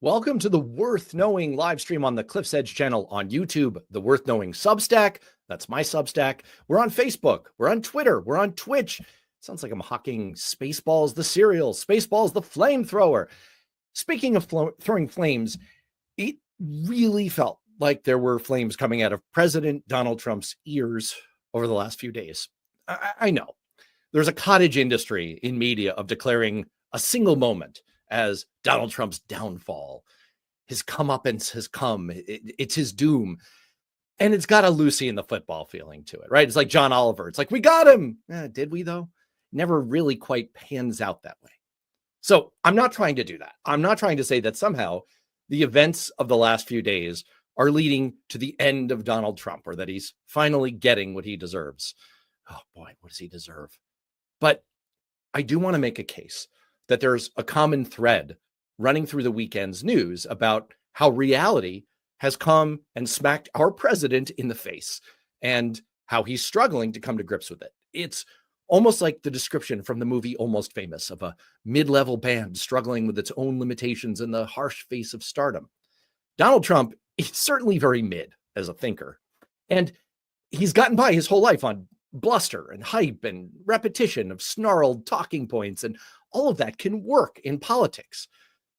Welcome to the Worth Knowing live stream on the Cliff's Edge channel on YouTube, the Worth Knowing Substack. That's my Substack. We're on Facebook. We're on Twitter. We're on Twitch. Sounds like I'm hawking Spaceballs the cereal, Spaceballs the flamethrower. Speaking of throwing flames, it really felt like there were flames coming out of President Donald Trump's ears over the last few days. I know there's a cottage industry in media of declaring a single moment as Donald Trump's downfall. His comeuppance has come. It's his doom. And it's got a Lucy in the football feeling to it, right? It's like John Oliver. It's like, we got him. Did we, though? Never really quite pans out that way. So I'm not trying to do that. I'm not trying to say that somehow the events of the last few days are leading to the end of Donald Trump, or that he's finally getting what he deserves. Oh boy, what does he deserve? But I do want to make a case that there's a common thread running through the weekend's news about how reality has come and smacked our president in the face and how he's struggling to come to grips with it. It's almost like the description from the movie Almost Famous of a mid-level band struggling with its own limitations in the harsh face of stardom. Donald Trump is certainly very mid as a thinker, and he's gotten by his whole life on bluster and hype and repetition of snarled talking points, and all of that can work in politics.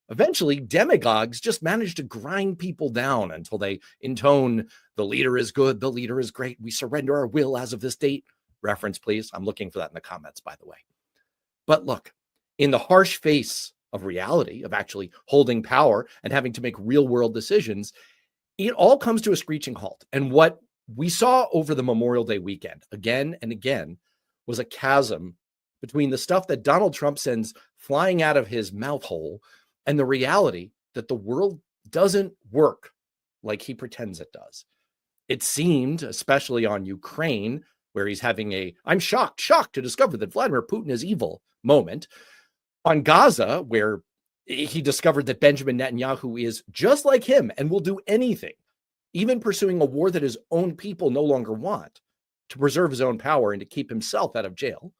Eventually, demagogues just manage to grind people down until they intone, "The leader is good, the leader is great, we surrender our will as of this date." Reference, please. I'm looking for that in the comments, by the way. But look, in the harsh face of reality, of actually holding power and having to make real-world decisions, it all comes to a screeching halt. And what we saw over the Memorial Day weekend, again and again, was a chasm between the stuff that Donald Trump sends flying out of his mouth hole and the reality that the world doesn't work like he pretends it does. It seemed, especially on Ukraine, where he's having a "I'm shocked to discover that Vladimir Putin is evil" moment. On Gaza, where he discovered that Benjamin Netanyahu is just like him and will do anything, even pursuing a war that his own people no longer want, to preserve his own power and to keep himself out of jail.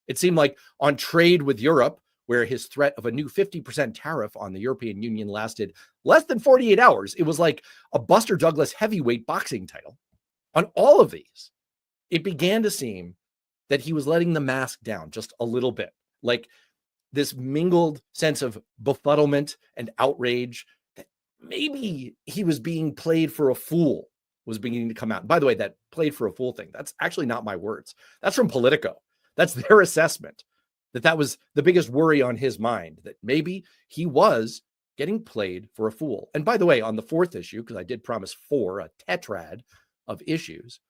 It seemed like on trade with Europe, where his threat of a new 50% tariff on the European Union lasted less than 48 hours, it was like a Buster Douglas heavyweight boxing title. On all of these, it began to seem that he was letting the mask down just a little bit, like this mingled sense of befuddlement and outrage that maybe he was being played for a fool was beginning to come out. And by the way, that "played for a fool" thing, that's actually not my words. That's from Politico. That's their assessment, that was the biggest worry on his mind, that maybe he was getting played for a fool. And by the way, on the fourth issue, because I did promise a tetrad of issues,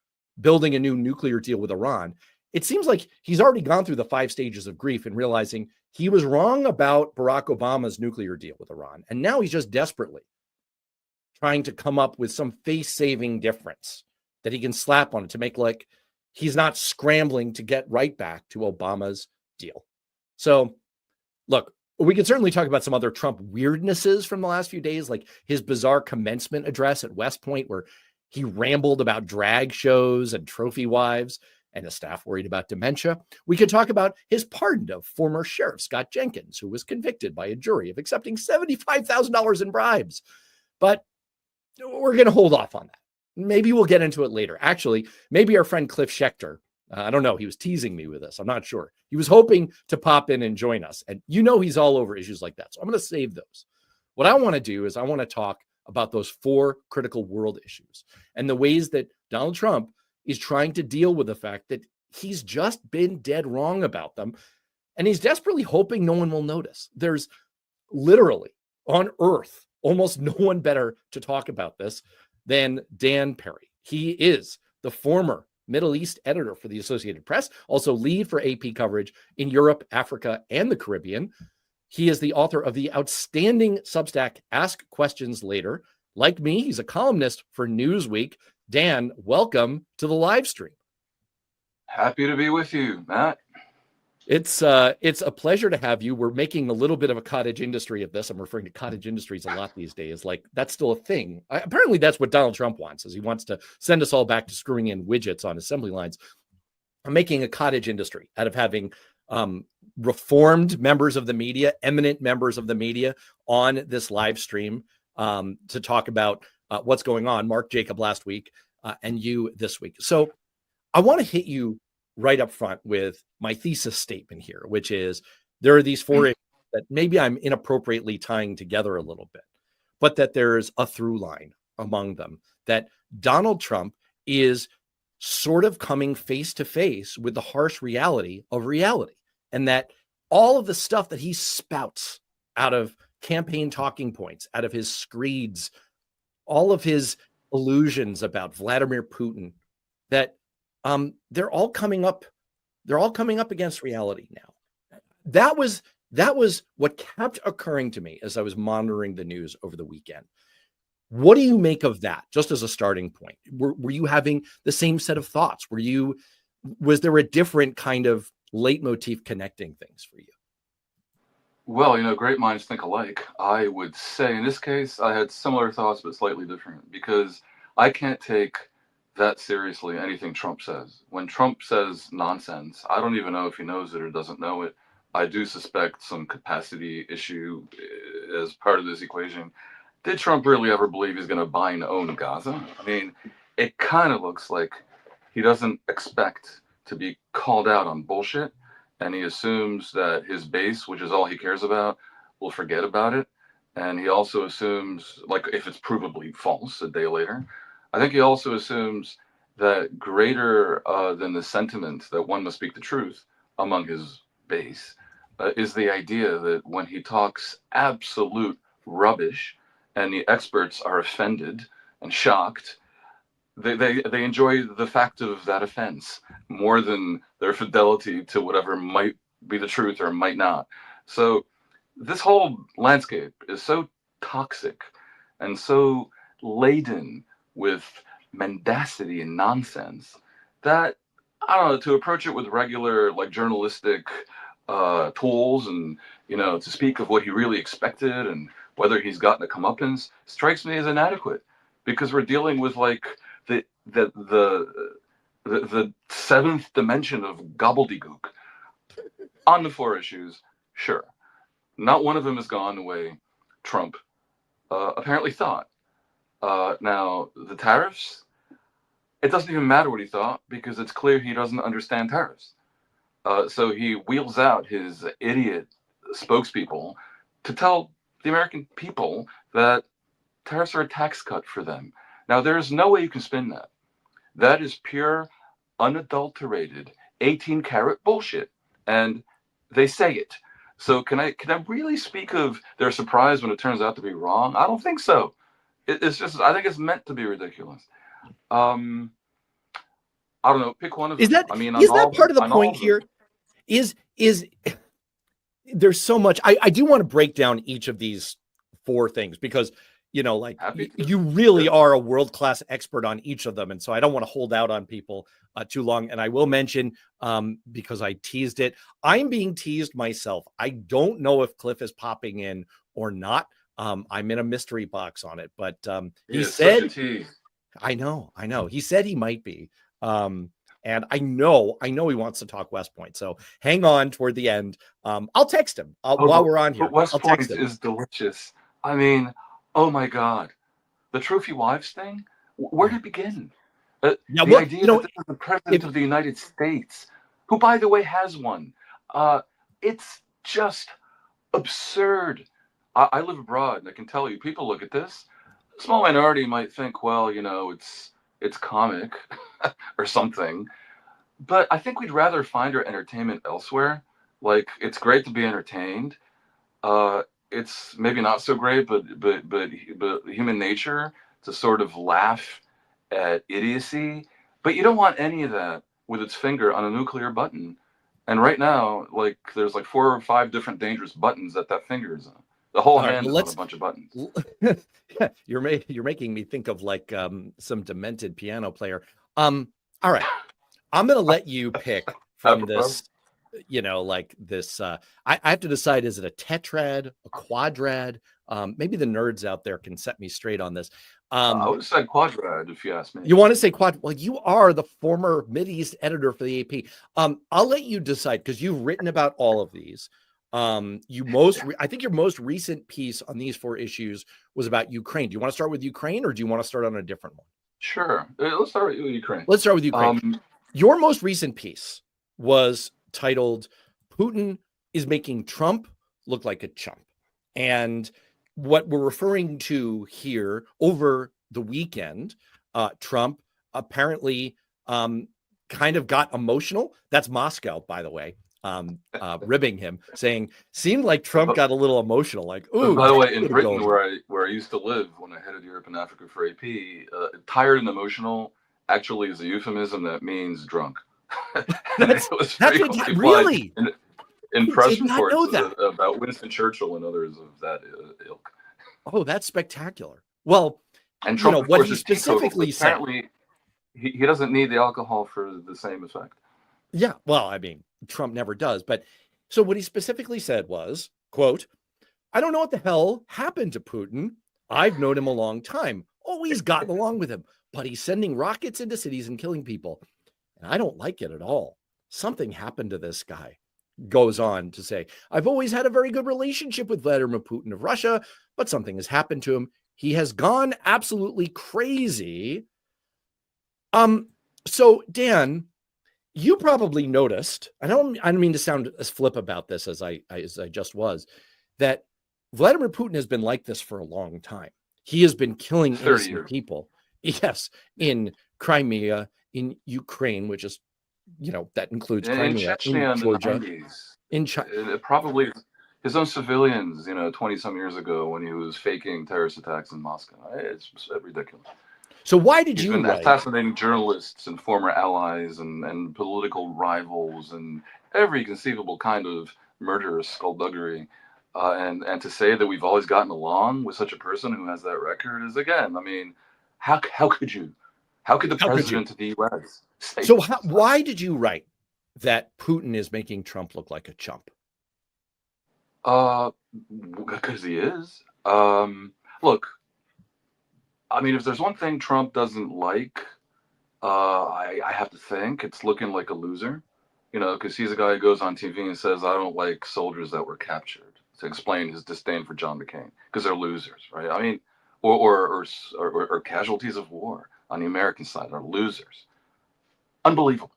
building a new nuclear deal with Iran, it seems like he's already gone through the 5 stages of grief and realizing he was wrong about Barack Obama's nuclear deal with Iran. And now he's just desperately trying to come up with some face-saving difference that he can slap on it to make like he's not scrambling to get right back to Obama's deal. So, look, we can certainly talk about some other Trump weirdnesses from the last few days, like his bizarre commencement address at West Point, where he rambled about drag shows and trophy wives and a staff worried about dementia. We could talk about his pardon of former Sheriff Scott Jenkins, who was convicted by a jury of accepting $75,000 in bribes. But we're going to hold off on that. Maybe we'll get into it later. Actually, maybe our friend Cliff Schechter, I don't know, he was teasing me with this. I'm not sure. He was hoping to pop in and join us. And you know he's all over issues like that. So I'm going to save those. What I want to do is I want to talk about those 4 critical world issues and the ways that Donald Trump is trying to deal with the fact that he's just been dead wrong about them. And he's desperately hoping no one will notice. There's literally on earth almost no one better to talk about this than Dan Perry. He is the former Middle East editor for the Associated Press, also lead for AP coverage in Europe, Africa, and the Caribbean. He is the author of the outstanding Substack Ask Questions Later. Like me, he's a columnist for Newsweek. Dan, welcome to the live stream. Happy to be with you, Matt. It's a pleasure to have you. We're making a little bit of a cottage industry of this. I'm referring to cottage industries a lot these days. Like, that's still a thing. Apparently, that's what Donald Trump wants, is he wants to send us all back to screwing in widgets on assembly lines. I'm making a cottage industry out of having reformed members of the media, eminent members of the media on this live stream to talk about what's going on. Mark Jacob last week and you this week. So I want to hit you right up front with my thesis statement here, which is there are these four issues that maybe I'm inappropriately tying together a little bit, but that there's a through line among them, that Donald Trump is sort of coming face to face with the harsh reality of reality, and that all of the stuff that he spouts out of campaign talking points, out of his screeds, all of his illusions about Vladimir Putin, that they're all coming up against reality now. That was what kept occurring to me as I was monitoring the news over the weekend. What do you make of that, just as a starting point? Were you having the same set of thoughts? Was there a different kind of leitmotif connecting things for you? Well, great minds think alike. I would say in this case, I had similar thoughts, but slightly different, because I can't take that seriously anything Trump says. When Trump says nonsense, I don't even know if he knows it or doesn't know it. I do suspect some capacity issue as part of this equation. Did Trump really ever believe he's going to buy and own Gaza? I mean, it kind of looks like he doesn't expect to be called out on bullshit, and he assumes that his base, which is all he cares about, will forget about it. And he also assumes, like, if it's provably false a day later, I think he also assumes that greater than the sentiment that one must speak the truth among his base is the idea that when he talks absolute rubbish and the experts are offended and shocked, they enjoy the fact of that offense more than their fidelity to whatever might be the truth or might not. So this whole landscape is so toxic and so laden with mendacity and nonsense that, I don't know, to approach it with regular, like, journalistic tools and, to speak of what he really expected and whether he's gotten a comeuppance strikes me as inadequate, because we're dealing with, like, the seventh dimension of gobbledygook. On the four issues, sure, not one of them has gone the way Trump apparently thought. Now, the tariffs, it doesn't even matter what he thought, because it's clear he doesn't understand tariffs. So he wheels out his idiot spokespeople to tell the American people that tariffs are a tax cut for them. Now, there's no way you can spin that. That is pure, unadulterated, 18-karat bullshit. And they say it. So can I really speak of their surprise when it turns out to be wrong? I don't think so. It's just, I think it's meant to be ridiculous. I don't know. Pick one of them. Is that part of the point here? Is there's so much. I do want to break down each of these four things, because you really are a world-class expert on each of them, and so I don't want to hold out on people too long. And I will mention, because I teased it, I'm being teased myself. I don't know if Cliff is popping in or not. I'm in a mystery box on it, but he said, I know. He said he might be. And I know he wants to talk West Point. So hang on toward the end. I'll text him while we're on here. West Point is delicious. I mean, oh my God. The trophy wives thing? Where did it begin? The idea that this is the president of the United States, who, by the way, has one. It's just absurd. I live abroad, and I can tell you, people look at this. A small minority might think, well, it's comic or something. But I think we'd rather find our entertainment elsewhere. Like, it's great to be entertained. It's maybe not so great, but human nature to sort of laugh at idiocy. But you don't want any of that with its finger on a nuclear button. And right now, like, there's like 4 or 5 different dangerous buttons that finger is on. The whole hand is on a bunch of buttons. You're making me think of like some demented piano player. All right, I'm gonna let you pick from this. Like this. I have to decide: is it a tetrad, a quadrad? Maybe the nerds out there can set me straight on this. I would have said quadrad if you asked me. You want to say quad? Well, you are the former Mideast editor for the AP. I'll let you decide because you've written about all of these. I think your most recent piece on these 4 issues was about Ukraine. Do you want to start with Ukraine or do you want to start on a different one? Sure. Let's start with Ukraine. Let's start with Ukraine. Your most recent piece was titled "Putin is making Trump look like a chump," and what we're referring to here over the weekend, Trump apparently kind of got emotional. That's Moscow, by the way, ribbing him, saying, seemed like Trump got a little emotional. Like, ooh. By the way, in Britain, where I used to live when I headed Europe and Africa for AP, tired and emotional actually is a euphemism that means drunk. That's really in press reports about Winston Churchill and others of that ilk. Oh, that's spectacular. Well, and Trump, what he specifically said, apparently he doesn't need the alcohol for the same effect. Yeah, well, I mean, Trump never does. But so what he specifically said was, quote, "I don't know what the hell happened to Putin. I've known him a long time, always gotten along with him, but he's sending rockets into cities and killing people. And I don't like it at all. Something happened to this guy." Goes on to say, "I've always had a very good relationship with Vladimir Putin of Russia, but something has happened to him. He has gone absolutely crazy." So Dan, you probably noticed, I don't mean to sound as flip about this as I just was, that Vladimir Putin has been like this for a long time. He has been killing innocent people. Yes, in Crimea, in Ukraine, which is, that includes Crimea, in Georgia, in China. Probably his own civilians, 20 some years ago when he was faking terrorist attacks in Moscow. It's ridiculous. So why did you been assassinating journalists and former allies and political rivals and every conceivable kind of murderous skullduggery. And to say that we've always gotten along with such a person who has that record is, again, I mean, how could you? How could the president of the U.S. say so? Why did you write that Putin is making Trump look like a chump? Because he is. Look, I mean, if there's one thing Trump doesn't like, I have to think it's looking like a loser, because he's a guy who goes on TV and says, "I don't like soldiers that were captured," to explain his disdain for John McCain, because they're losers, right? I mean, or casualties of war on the American side are losers. Unbelievable.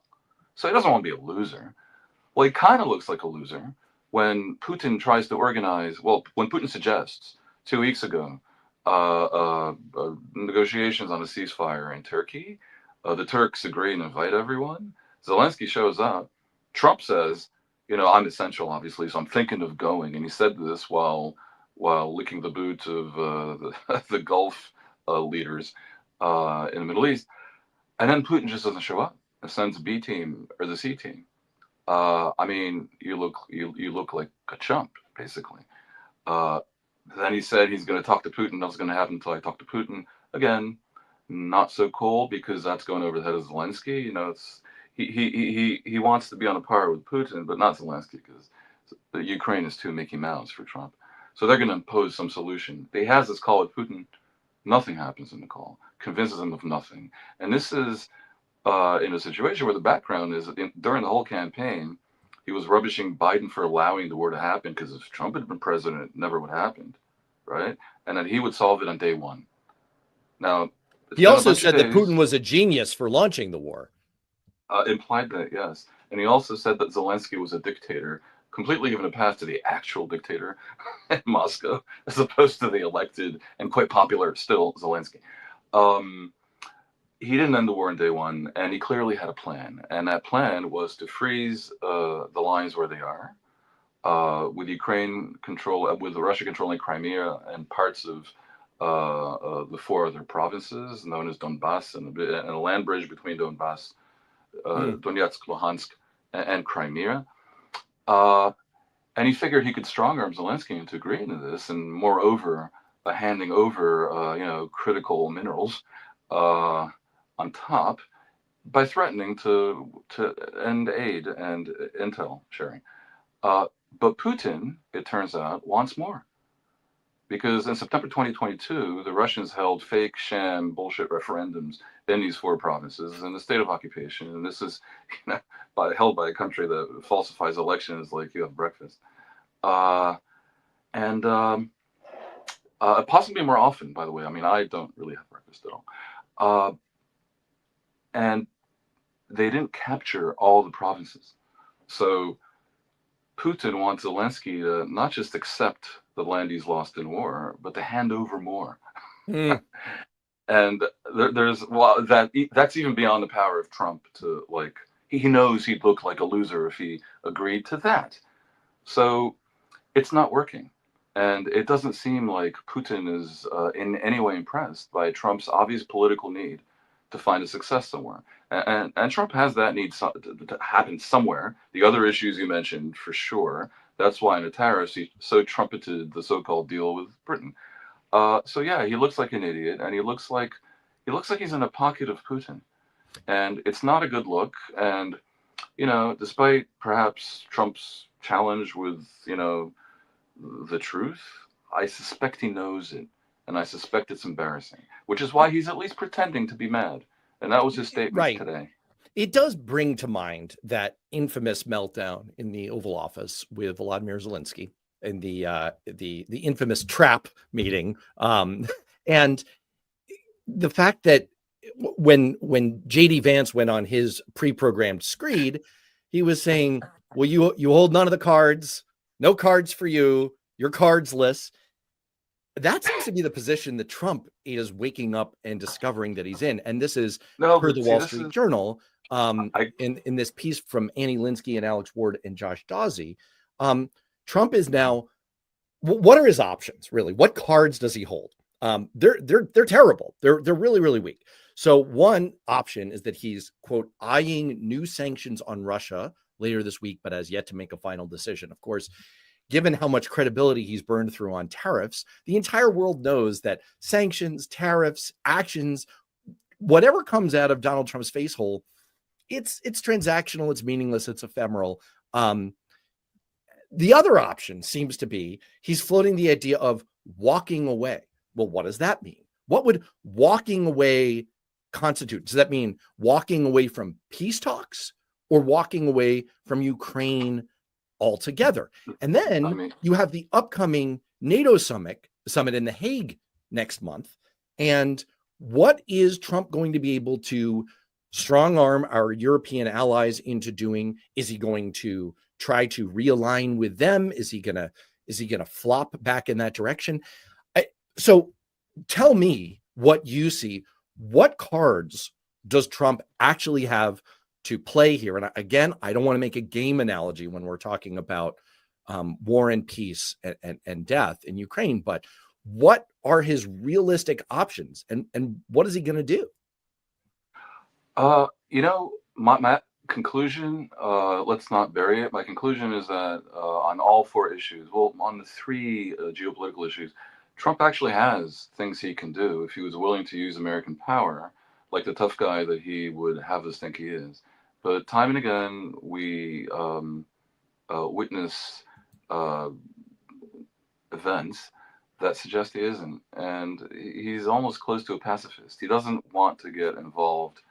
So he doesn't want to be a loser. Well, he kind of looks like a loser when Putin tries to organize, when Putin suggests 2 weeks ago, negotiations on a ceasefire in Turkey. The Turks agree and invite everyone. Zelensky shows up. Trump says, "I'm essential, obviously, so I'm thinking of going." And he said this while licking the boot of the Gulf leaders in the Middle East. And then Putin just doesn't show up and sends B team or the C team. I mean, you look like a chump, basically. Then he said he's going to talk to Putin. Nothing's going to happen until I talk to Putin. Again, not so cool because that's going over the head of Zelensky. It's he wants to be on a par with Putin, but not Zelensky because the Ukraine is too Mickey Mouse for Trump. So they're going to impose some solution. He has this call with Putin. Nothing happens in the call. Convinces him of nothing. And this is in a situation where the background is during the whole campaign, he was rubbishing Biden for allowing the war to happen because if Trump had been president, it never would have happened, right? And then he would solve it on day one. Now, he also said that Putin was a genius for launching the war. Implied that, yes. And he also said that Zelensky was a dictator, completely giving a pass to the actual dictator in Moscow, as opposed to the elected and quite popular still Zelensky. He didn't end the war on day one, and he clearly had a plan. And that plan was to freeze the lines where they are, with Ukraine with Russia controlling Crimea and parts of the 4 other provinces known as Donbass, and a land bridge between Donbass, Donetsk, Luhansk, and Crimea. And he figured he could strong-arm Zelensky into agreeing to this, and moreover, handing over, critical minerals on top by threatening to end aid and intel sharing. But Putin, it turns out, wants more because in September 2022, the Russians held fake, sham, bullshit referendums in these 4 provinces in the state of occupation. And this is held by a country that falsifies elections like you have breakfast. And possibly more often, by the way. I mean, I don't really have breakfast at all. And they didn't capture all the provinces. So Putin wants Zelensky to not just accept the land he's lost in war, but to hand over more. Mm. And that's even beyond the power of Trump to, like, he knows he'd look like a loser if he agreed to that. So it's not working. And it doesn't seem like Putin is in any way impressed by Trump's obvious political need to find a success somewhere. And Trump has that need to happen somewhere. The other issues you mentioned, for sure. That's why in the tariffs he so trumpeted the so-called deal with Britain. So yeah, he looks like an idiot, and he looks like he's in a pocket of Putin, and it's not a good look. And despite perhaps Trump's challenge with the truth, I suspect he knows it, and I suspect it's embarrassing, which is why he's at least pretending to be mad. And that was his statement today. It does bring to mind that infamous meltdown in the Oval Office with Volodymyr Zelensky and the infamous trap meeting, and the fact that when JD Vance went on his pre-programmed screed, he was saying, "Well, you hold none of the cards, no cards for you, you're cardsless." That seems to be the position that Trump is waking up and discovering that he's in. And this is per the Wall Street Journal, in this piece from Annie Linsky and Alex Ward and Josh Dawsey. Trump is now, what are his options, really? What cards does he hold? They're terrible. They're really, really weak. So one option is that he's, quote, eyeing new sanctions on Russia later this week, but has yet to make a final decision. Of course, given how much credibility he's burned through on tariffs, the entire world knows that sanctions, tariffs, actions, whatever comes out of Donald Trump's face hole, it's transactional, it's meaningless, it's ephemeral. The other option seems to be he's floating the idea of walking away. Well, what does that mean? What would walking away constitute? Does that mean walking away from peace talks or walking away from Ukraine altogether? And then you have the upcoming NATO summit in The Hague next month. And what is Trump going to be able to strong arm our European allies into doing? Is he going to try to realign with them? Is he gonna flop back in that direction? So tell me what you see. What cards does Trump actually have to play here? And again, I don't want to make a game analogy when we're talking about war and peace and death in Ukraine, but what are his realistic options, and what is he going to do? My conclusion, let's not bury it. My conclusion is that on all 4 issues, well, on the 3 geopolitical issues, Trump actually has things he can do if he was willing to use American power, like the tough guy that he would have us think he is. But time and again, we witness events that suggest he isn't. And he's almost close to a pacifist. He doesn't want to get involved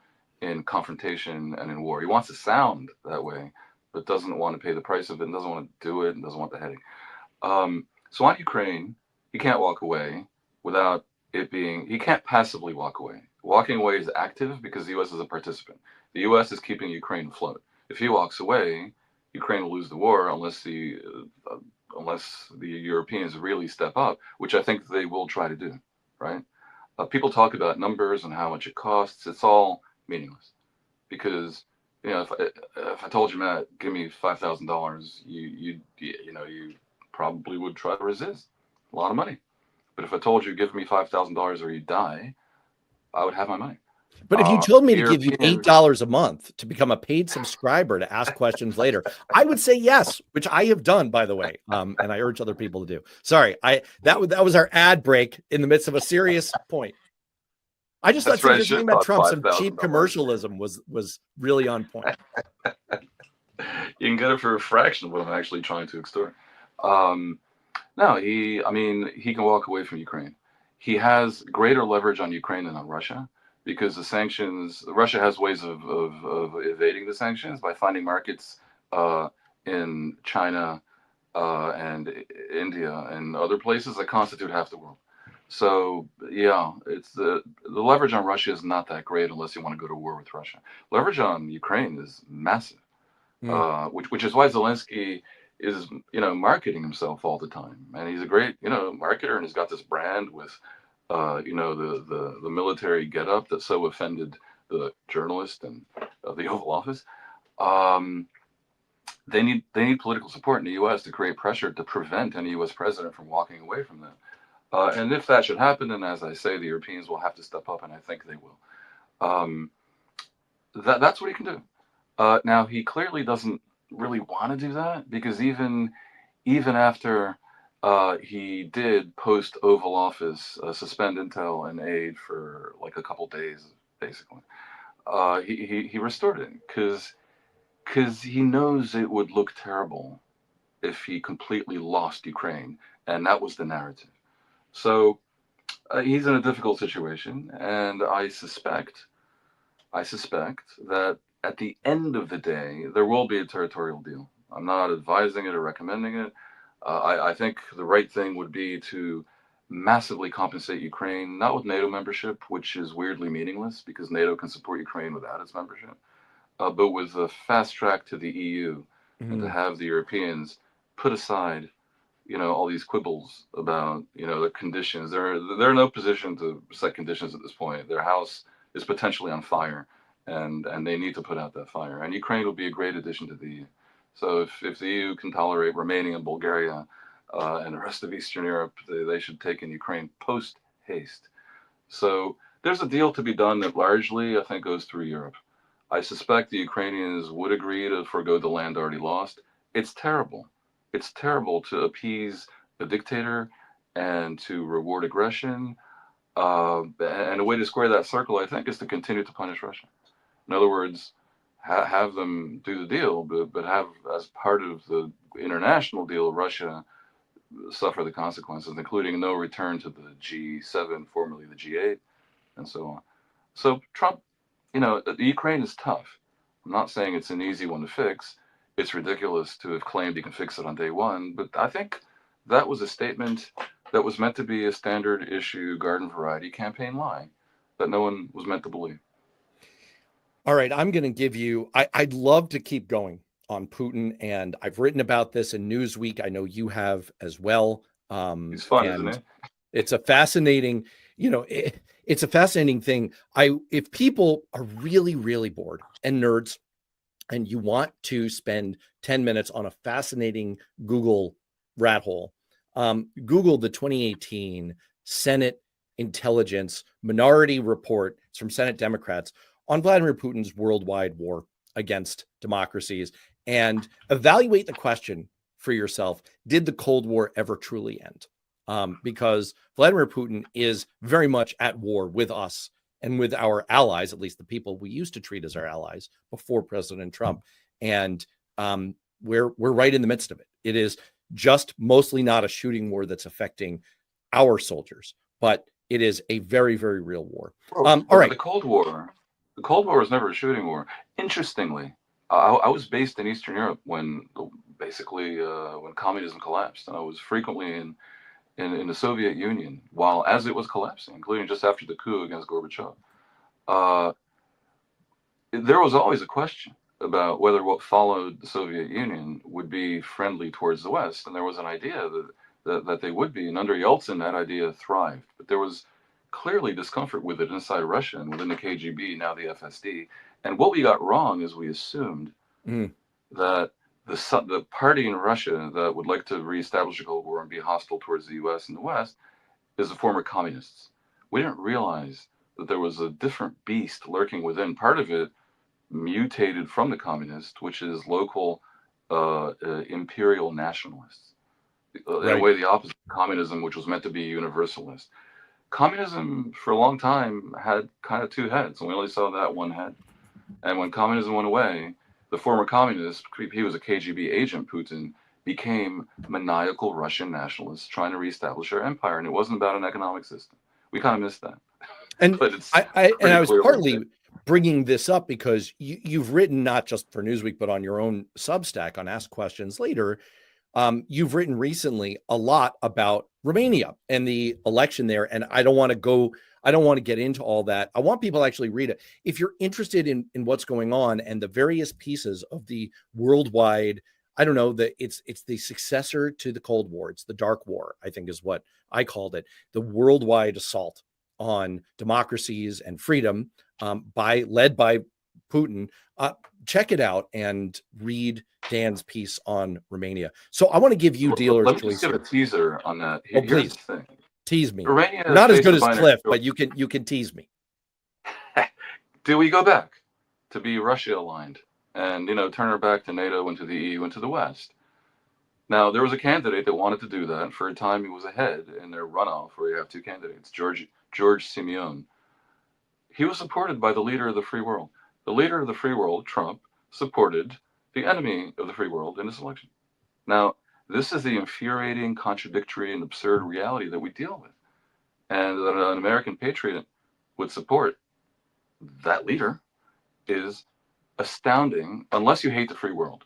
in confrontation and in war. He wants to sound that way, but doesn't want to pay the price of it, and doesn't want to do it, and doesn't want the headache. So on Ukraine, he can't walk away without it being, he can't passively walk away. Walking away is active because the U.S. is a participant. The U.S. is keeping Ukraine afloat. If he walks away, Ukraine will lose the war unless the Europeans really step up, which I think they will try to do, right? People talk about numbers and how much it costs. It's all meaningless because, if I told you, Matt, give me $5,000, you probably would try to resist. A lot of money. But if I told you, give me $5,000 or you die, I would have my money. But if you told me to give you $8 a month to become a paid subscriber to ask questions later, I would say yes, which I have done, by the way, and I urge other people to do. Sorry, that was our ad break in the midst of a serious point. I just thought something about Trump, some cheap commercialism was really on point. You can get it for a fraction of what I'm actually trying to extort. No, I mean, he can walk away from Ukraine. He has greater leverage on Ukraine than on Russia because the sanctions, Russia has ways of evading the sanctions by finding markets uh, in China and India and other places that constitute half the world. So yeah, it's the leverage on Russia is not that great unless you want to go to war with Russia. Leverage on Ukraine is massive, Mm. which is why Zelensky is marketing himself all the time, and he's a great marketer, and he's got this brand with the military getup that so offended the journalist and the Oval Office. Um, they need political support in the U.S. to create pressure to prevent any U.S. president from walking away from them. And if that should happen, then as I say, the Europeans will have to step up, and I think they will. Um, that's what he can do. Now he clearly doesn't really want to do that because even after he did post Oval Office suspend intel and aid for like a couple days, basically, he restored it because he knows it would look terrible if he completely lost Ukraine, and that was the narrative. So he's in a difficult situation, and I suspect that at the end of the day, there will be a territorial deal. I'm not advising it or recommending it. I think the right thing would be to massively compensate Ukraine, not with NATO membership, which is weirdly meaningless because NATO can support Ukraine without its membership, but with a fast track to the EU and to Mhm. have the Europeans put aside all these quibbles about the conditions. They're in no position to set conditions at this point. Their house is potentially on fire, and they need to put out that fire. And Ukraine will be a great addition to the EU. So if the EU can tolerate Romania and Bulgaria and the rest of Eastern Europe, they should take in Ukraine post haste. So there's a deal to be done that largely I think goes through Europe. I suspect the Ukrainians would agree to forego the land already lost. It's terrible. It's terrible to appease a dictator and to reward aggression. And a way to square that circle, I think, is to continue to punish Russia. In other words, have them do the deal, but have as part of the international deal, Russia suffer the consequences, including no return to the G7, formerly the G8, and so on. So Trump, the Ukraine is tough. I'm not saying it's an easy one to fix. It's ridiculous to have claimed he can fix it on day one, but I think that was a statement that was meant to be a standard issue garden variety campaign lie that no one was meant to believe. All right, I'm going to give you. I'd love to keep going on Putin, and I've written about this in Newsweek. I know you have as well. He's fun, isn't And he? it's a fascinating, it's a fascinating thing. If people are really, really bored and nerds, and you want to spend 10 minutes on a fascinating Google rat hole, Google the 2018 Senate Intelligence Minority Report. It's from Senate Democrats on Vladimir Putin's worldwide war against democracies, and evaluate the question for yourself: did the Cold War ever truly end? Because Vladimir Putin is very much at war with us and with our allies, at least the people we used to treat as our allies before President Trump. And we're right in the midst of it. It is just mostly not a shooting war that's affecting our soldiers, but it is a very, very real war. All right. The Cold War was never a shooting war. Interestingly, I was based in Eastern Europe when basically when communism collapsed, and I was frequently in the Soviet Union while as it was collapsing, including just after the coup against Gorbachev. Uh, there was always a question about whether what followed the Soviet Union would be friendly towards the West, and there was an idea that they would be. And under Yeltsin, that idea thrived, but there was clearly discomfort with it inside Russia and within the KGB, now the FSD. And what we got wrong is we assumed Mm. that the party in Russia that would like to reestablish a Cold War and be hostile towards the U.S. and the West is the former communists. We didn't realize that there was a different beast lurking within. Part of it mutated from the communist, which is local imperial nationalists. In a Right. way, the opposite of communism, which was meant to be universalist. Communism, for a long time, had kind of two heads, and we only saw that one head. And when communism went away, the former communist, he was a KGB agent, Putin, became maniacal Russian nationalists trying to reestablish their empire, and it wasn't about an economic system. We kind of missed that, And but it's I pretty was clearly partly bringing this up because you've written not just for Newsweek, but on your own Substack on Ask Questions Later. You've written recently a lot about Romania and the election there. And I don't want to get into all that. I want people to actually read it. If you're interested in what's going on and the various pieces of the worldwide, I don't know, it's the successor to the Cold War. It's the Dark War, I think is what I called it, the worldwide assault on democracies and freedom, led by Putin. Check it out and read Dan's piece on Romania. So I want to give you dealer's Let me choice just give here. a teaser on that. Oh, Here's please the thing. tease me. Romania Not as faced good a as binary Cliff, choice. but you can tease me. Do we go back to be Russia aligned and turn our back to NATO and to the EU and to the West? Now, there was a candidate that wanted to do that. For a time, he was ahead in their runoff, where you have two candidates, George Simeon. He was supported by the leader of the free world. The leader of the free world, Trump, supported the enemy of the free world in this election. Now, this is the infuriating, contradictory, and absurd reality that we deal with. And that an American patriot would support that leader is astounding, unless you hate the free world.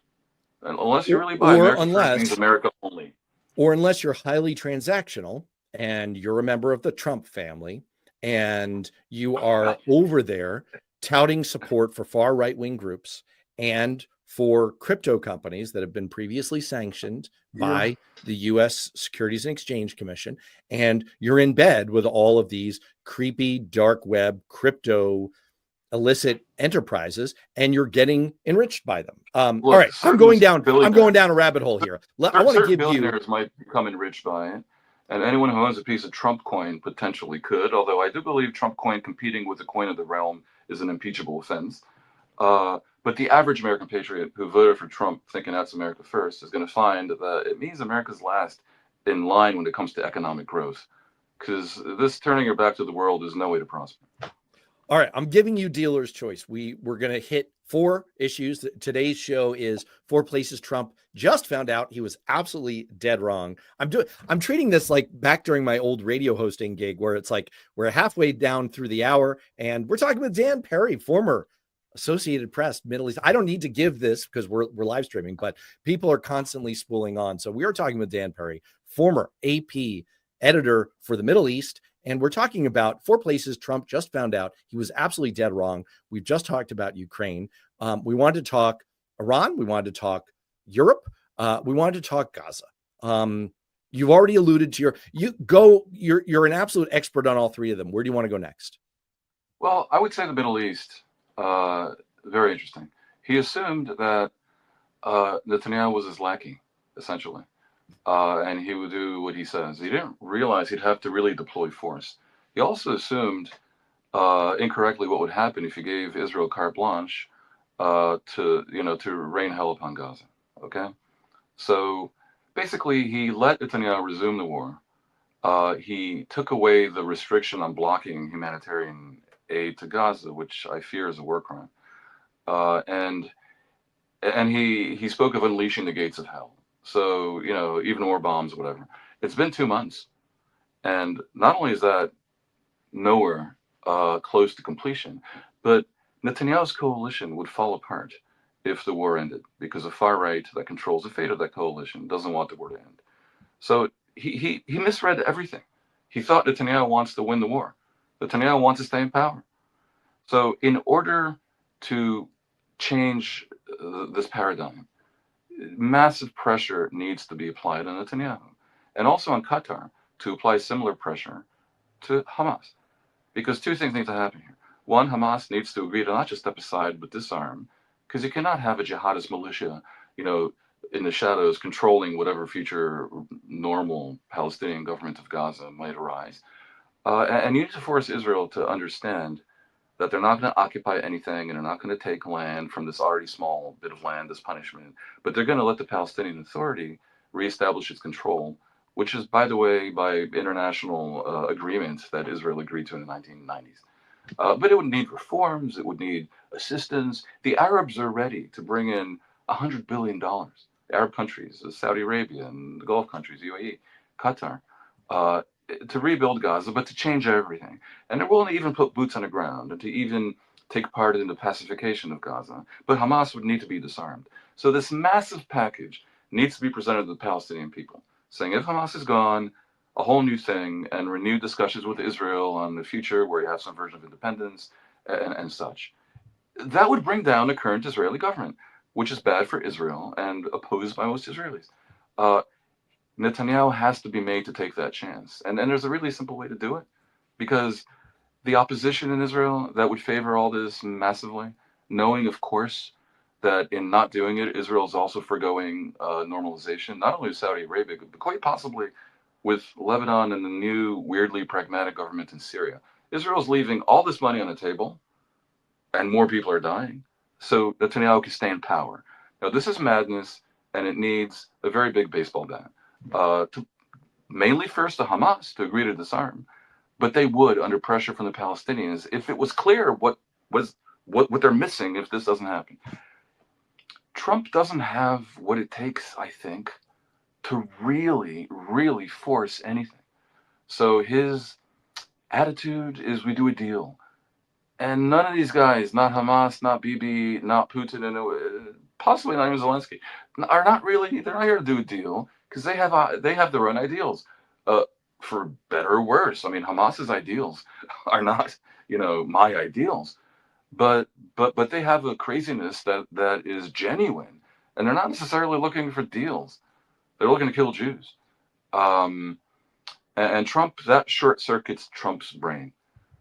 Unless you really buy America first means America only. Or unless you're highly transactional and you're a member of the Trump family and you are over there touting support for far right-wing groups and for crypto companies that have been previously sanctioned by the U.S. Securities and Exchange Commission, and you're in bed with all of these creepy dark web crypto illicit enterprises, and you're getting enriched by them. Look, all right, I'm going down a rabbit hole here. I want to give billionaires might become enriched by it, and anyone who owns a piece of Trump coin potentially could. Although I do believe Trump coin competing with the coin of the realm is an impeachable offense. But the average American patriot who voted for Trump thinking that's America first is going to find that it means America's last in line when it comes to economic growth, because this turning your back to the world is no way to prosper. All right, I'm giving you dealer's choice. We're going to hit 4 issues. Today's show is 4 places Trump just found out he was absolutely dead wrong. I'm treating this like back during my old radio hosting gig, where it's like we're halfway down through the hour and we're talking with Dan Perry, former Associated Press, Middle East. I don't need to give this because we're live streaming, but people are constantly spooling on. So we are talking with Dan Perry, former AP editor for the Middle East. And we're talking about 4 places Trump just found out he was absolutely dead wrong. We've just talked about Ukraine. We wanted to talk Iran. We wanted to talk Europe. We wanted to talk Gaza. You've already alluded to you're an absolute expert on all 3 of them. Where do you want to go next? Well, I would say the Middle East. Very interesting. He assumed that Netanyahu was his lackey, essentially. And he would do what he says. He didn't realize he'd have to really deploy force. He also assumed incorrectly what would happen if you gave Israel carte blanche to rain hell upon Gaza. Okay, so basically he let Netanyahu resume the war. He took away the restriction on blocking humanitarian aid to Gaza, which I fear is a war crime. And he spoke of unleashing the gates of hell. So, even more bombs, whatever. It's been 2 months. And not only is that nowhere close to completion, but Netanyahu's coalition would fall apart if the war ended, because the far right that controls the fate of that coalition doesn't want the war to end. So he misread everything. He thought Netanyahu wants to win the war. Netanyahu wants to stay in power. So in order to change this paradigm, massive pressure needs to be applied on Netanyahu and also on Qatar to apply similar pressure to Hamas. Because 2 things need to happen here. One, Hamas needs to agree to not just step aside, but disarm, because you cannot have a jihadist militia, in the shadows controlling whatever future normal Palestinian government of Gaza might arise. And you need to force Israel to understand that they're not going to occupy anything and they're not going to take land from this already small bit of land as punishment, but they're going to let the Palestinian Authority reestablish its control, which is, by the way, by international agreement that Israel agreed to in the 1990s. But it would need reforms. It would need assistance. The Arabs are ready to bring in $100 billion Arab countries, Saudi Arabia and the Gulf countries, UAE, Qatar, uh, to rebuild Gaza, but to change everything. And they're willing to even put boots on the ground and to even take part in the pacification of Gaza. But Hamas would need to be disarmed. So this massive package needs to be presented to the Palestinian people, saying if Hamas is gone, a whole new thing, and renewed discussions with Israel on the future where you have some version of independence and such. That would bring down the current Israeli government, which is bad for Israel and opposed by most Israelis. Uh, Netanyahu has to be made to take that chance. And there's a really simple way to do it, because the opposition in Israel that would favor all this massively, knowing, of course, that in not doing it, Israel is also forgoing normalization, not only with Saudi Arabia, but quite possibly with Lebanon and the new, weirdly pragmatic government in Syria. Israel's leaving all this money on the table, and more people are dying, so Netanyahu can stay in power. Now, this is madness, and it needs a very big baseball bat. To mainly first to Hamas to agree to disarm, but they would under pressure from the Palestinians if it was clear what they're missing if this doesn't happen. Trump doesn't have what it takes, I think, to really force anything. So his attitude is we do a deal. And none of these guys, not Hamas, not Bibi, not Putin, and possibly not even Zelensky, are not really, they're not here to do a deal because they have their own ideals, uh, for better or worse. I mean, Hamas's ideals are not, my ideals, but they have a craziness that is genuine, and they're not necessarily looking for deals. They're looking to kill Jews. Um, and Trump, that short circuits Trump's brain.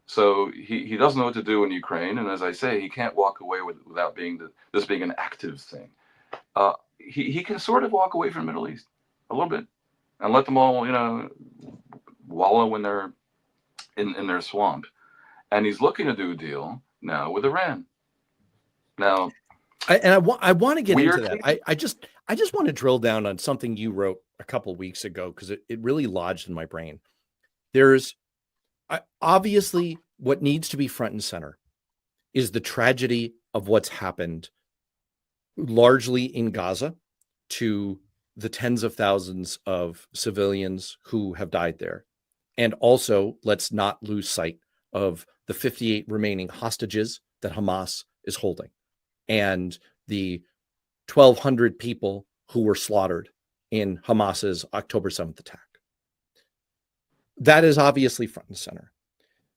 So he doesn't know what to do in Ukraine, and as I say, he can't walk away without this being an active thing. He can sort of walk away from the Middle East a little bit and let them all, wallow in their swamp. And he's looking to do a deal now with Iran. Now, I want to get into that. I just want to drill down on something you wrote a couple of weeks ago because it really lodged in my brain. There's obviously what needs to be front and center is the tragedy of what's happened largely in Gaza to the tens of thousands of civilians who have died there. And also, let's not lose sight of the 58 remaining hostages that Hamas is holding and the 1,200 people who were slaughtered in Hamas's October 7th attack. That is obviously front and center.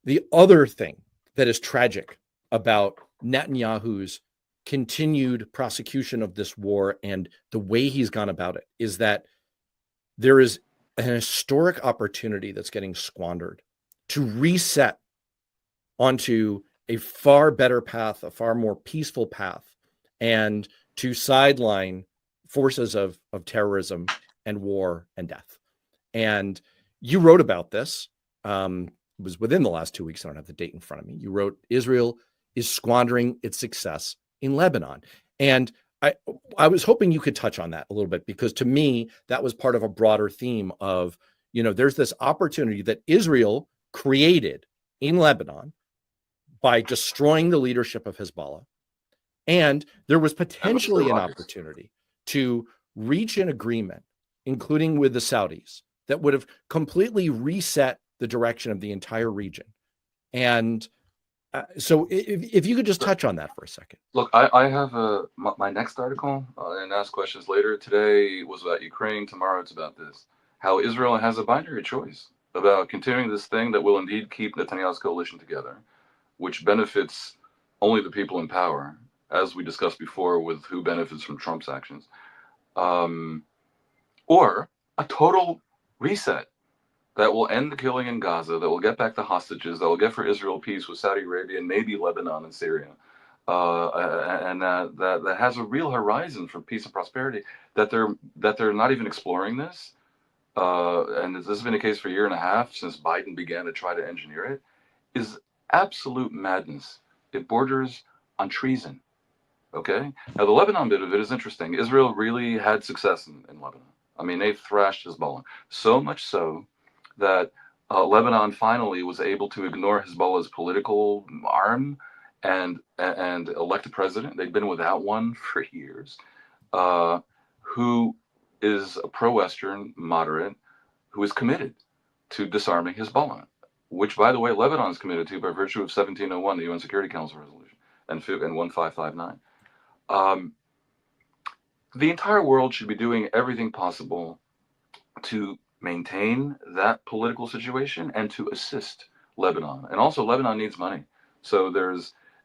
The other thing that is tragic about Netanyahu's continued prosecution of this war and the way he's gone about it is that there is an historic opportunity that's getting squandered to reset onto a far better path, a far more peaceful path, and to sideline forces of terrorism and war and death. And you wrote about this. It was within the last 2 weeks. I don't have the date in front of me. You wrote, Israel is squandering its success in Lebanon. And I was hoping you could touch on that a little bit, because to me, that was part of a broader theme of, there's this opportunity that Israel created in Lebanon by destroying the leadership of Hezbollah. And there was potentially an opportunity to reach an agreement, including with the Saudis, that would have completely reset the direction of the entire region. And so if you could just touch on that for a second. Look, I have my next article and ask questions later. Today was about Ukraine. Tomorrow it's about this. How Israel has a binary choice about continuing this thing that will indeed keep Netanyahu's coalition together, which benefits only the people in power, as we discussed before with who benefits from Trump's actions, or a total reset that will end the killing in Gaza, that will get back the hostages, that will get for Israel peace with Saudi Arabia and maybe Lebanon and Syria, and that has a real horizon for peace and prosperity. That they're not even exploring this, and this has been the case for a year and a half since Biden began to try to engineer it, is absolute madness. It borders on treason. Okay? Now, the Lebanon bit of it is interesting. Israel really had success in Lebanon. I mean, they thrashed Hezbollah. So much so that Lebanon finally was able to ignore Hezbollah's political arm and elect a president. They'd been without one for years. who is a pro-Western moderate who is committed to disarming Hezbollah, which, by the way, Lebanon is committed to by virtue of 1701, the UN Security Council resolution, and 1559. The entire world should be doing everything possible to maintain that political situation and to assist Lebanon. And also, Lebanon needs money. So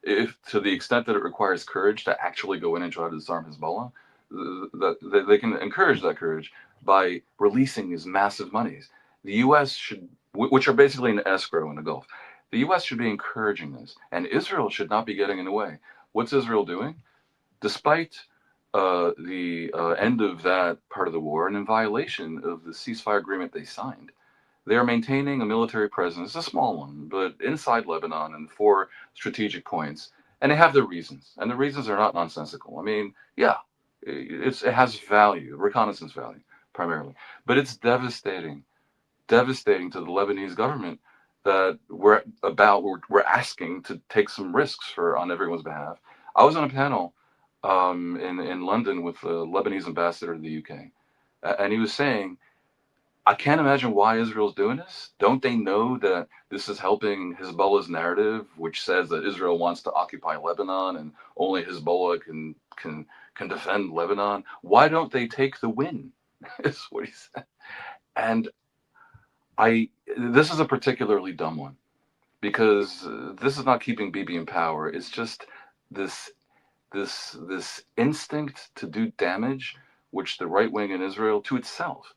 if to the extent that it requires courage to actually go in and try to disarm Hezbollah, that they can encourage that courage by releasing these massive monies. The U.S. should, which are basically an escrow in the Gulf. The U.S. should be encouraging this, and Israel should not be getting in the way. What's Israel doing? Despite the end of that part of the war and in violation of the ceasefire agreement they signed, they are maintaining a military presence, a small one, but inside Lebanon and 4 strategic points. And they have their reasons, and the reasons are not nonsensical. I mean, yeah, it has value, reconnaissance value primarily, but it's devastating to the Lebanese government that we're asking to take some risks on everyone's behalf. I was on a panel in London with the Lebanese ambassador to the UK, and he was saying, I can't imagine why Israel's doing this. Don't they know that this is helping Hezbollah's narrative, which says that Israel wants to occupy Lebanon and only Hezbollah can defend Lebanon? Why don't they take the win? Is what he said. And this is a particularly dumb one, because this is not keeping Bibi in power. It's just this instinct to do damage, which the right wing in Israel, to itself,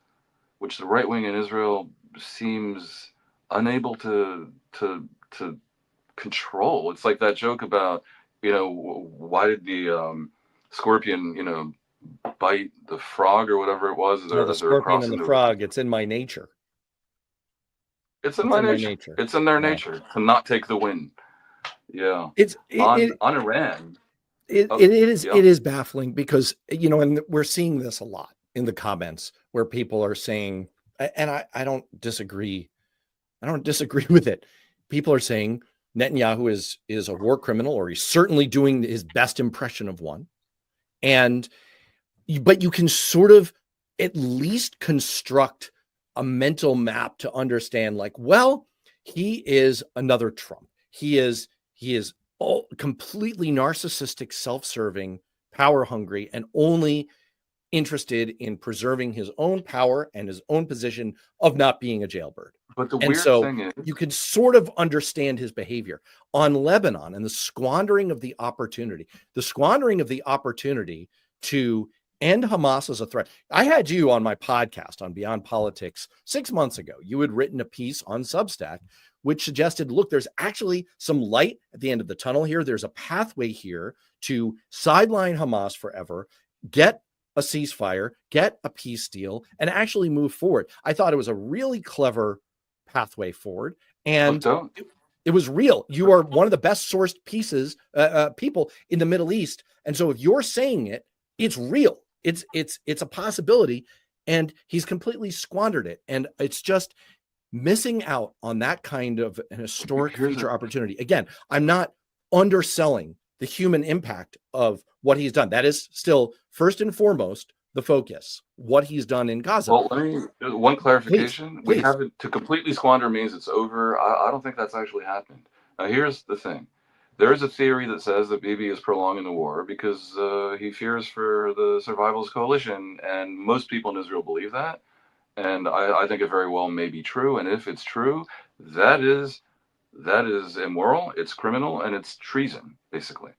which the right wing in Israel seems unable to control. It's like that joke about, why did the scorpion, bite the frog or whatever it was? The scorpion and the frog. It's in my nature. It's in my nature. It's in their nature to not take the win. Yeah. On Iran. It is baffling because, and we're seeing this a lot in the comments where people are saying, and I don't disagree. I don't disagree with it. People are saying Netanyahu is a war criminal, or he's certainly doing his best impression of one. But you can sort of at least construct a mental map to understand, like, well, he is another Trump. He is completely narcissistic, self-serving, power hungry, and only interested in preserving his own power and his own position of not being a jailbird. But the weird thing is, you can sort of understand his behavior on Lebanon and the squandering of the opportunity to end Hamas as a threat. I had you on my podcast on Beyond Politics 6 months ago. You had written a piece on Substack which suggested, look, there's actually some light at the end of the tunnel here. There's a pathway here to sideline Hamas forever, get a ceasefire, get a peace deal, and actually move forward. I thought it was a really clever pathway forward, and it was real. You are one of the best sourced people in the Middle East, and so if you're saying it, it's real. It's a possibility, and he's completely squandered it, and it's just missing out on that kind of an historic future opportunity. Again, I'm not underselling the human impact of what he's done. That is still first and foremost the focus, what he's done in Gaza. Well, let me one clarification. Please. We haven't, to completely squander means it's over. I don't think that's actually happened. Now, here's the thing. There is a theory that says that Bibi is prolonging the war because he fears for the survival of his coalition, and most people in Israel believe that. And I think it very well may be true. And if it's true, that is immoral, it's criminal, and it's treason, basically.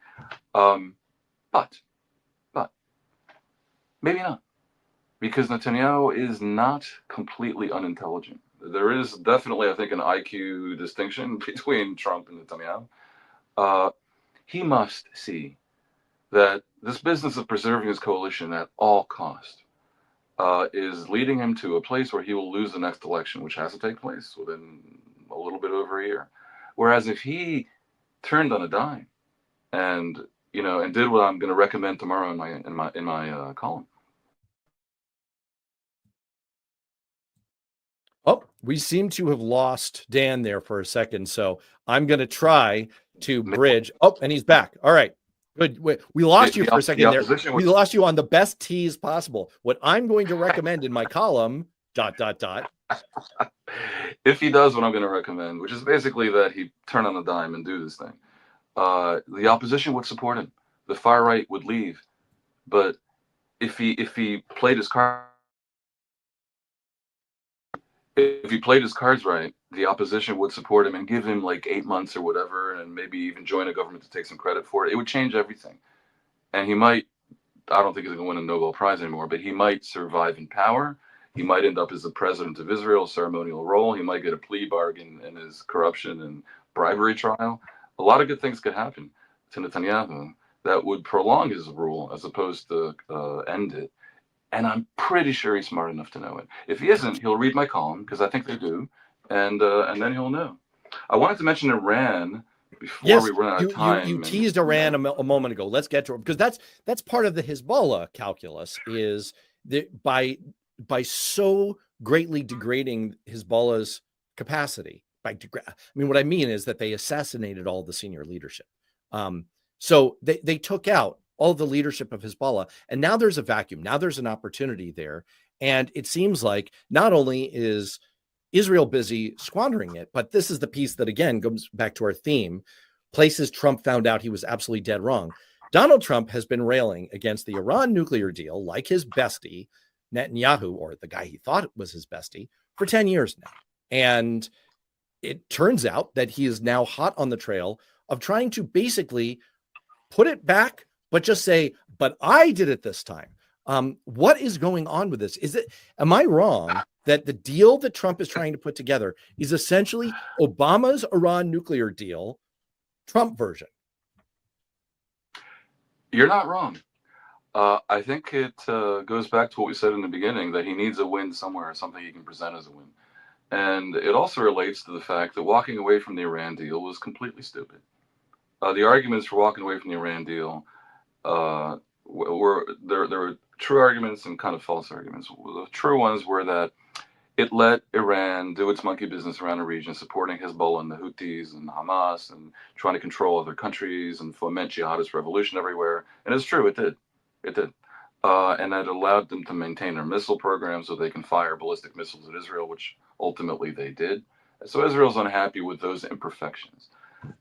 But maybe not, because Netanyahu is not completely unintelligent. There is definitely, I think, an IQ distinction between Trump and Netanyahu. He must see that this business of preserving his coalition at all cost is leading him to a place where he will lose the next election, which has to take place within a little bit over a year. Whereas if he turned on a dime and did what I'm going to recommend tomorrow in my column. Oh, we seem to have lost Dan there for a second, so I'm going to try to bridge. Oh, and he's back. All right. Good. We lost you for a second there. We would, lost you on the best tease possible. What I'm going to recommend in my column, ... If he does what I'm going to recommend, which is basically that he turn on a dime and do this thing, the opposition would support him. The far right would leave. But if he played his cards right, the opposition would support him and give him like 8 months or whatever, and maybe even join a government to take some credit for it. It would change everything. And he might, I don't think he's going to win a Nobel Prize anymore, but he might survive in power. He might end up as the president of Israel, ceremonial role. He might get a plea bargain in his corruption and bribery trial. A lot of good things could happen to Netanyahu that would prolong his rule as opposed to end it. And I'm pretty sure he's smart enough to know it. If he isn't, he'll read my column, because I think they do, and then he'll know. I wanted to mention Iran before we run out of time. You teased Iran a moment ago. Let's get to it, because that's part of the Hezbollah calculus, is that by so greatly degrading Hezbollah's capacity. I mean, what I mean is that they assassinated all the senior leadership. So they took out all the leadership of Hezbollah, and now there's a vacuum. Now there's an opportunity there. And it seems like not only is Israel busy squandering it, but this is the piece that, again, goes back to our theme, places Trump found out he was absolutely dead wrong. Donald Trump has been railing against the Iran nuclear deal like his bestie, Netanyahu, or the guy he thought was his bestie, for 10 years now. And it turns out that he is now hot on the trail of trying to basically put it back, but just say, but I did it this time. What is going on with this? Am I wrong that the deal that Trump is trying to put together is essentially Obama's Iran nuclear deal, Trump version? You're not wrong. I think it goes back to what we said in the beginning, that he needs a win somewhere, something he can present as a win. And it also relates to the fact that walking away from the Iran deal was completely stupid. The arguments for walking away from the Iran deal were true arguments and kind of false arguments. The true ones were that it let Iran do its monkey business around the region, supporting Hezbollah and the Houthis and Hamas and trying to control other countries and foment jihadist revolution everywhere. And it's true, it did. It did. And that allowed them to maintain their missile program so they can fire ballistic missiles at Israel, which ultimately they did. So Israel's unhappy with those imperfections.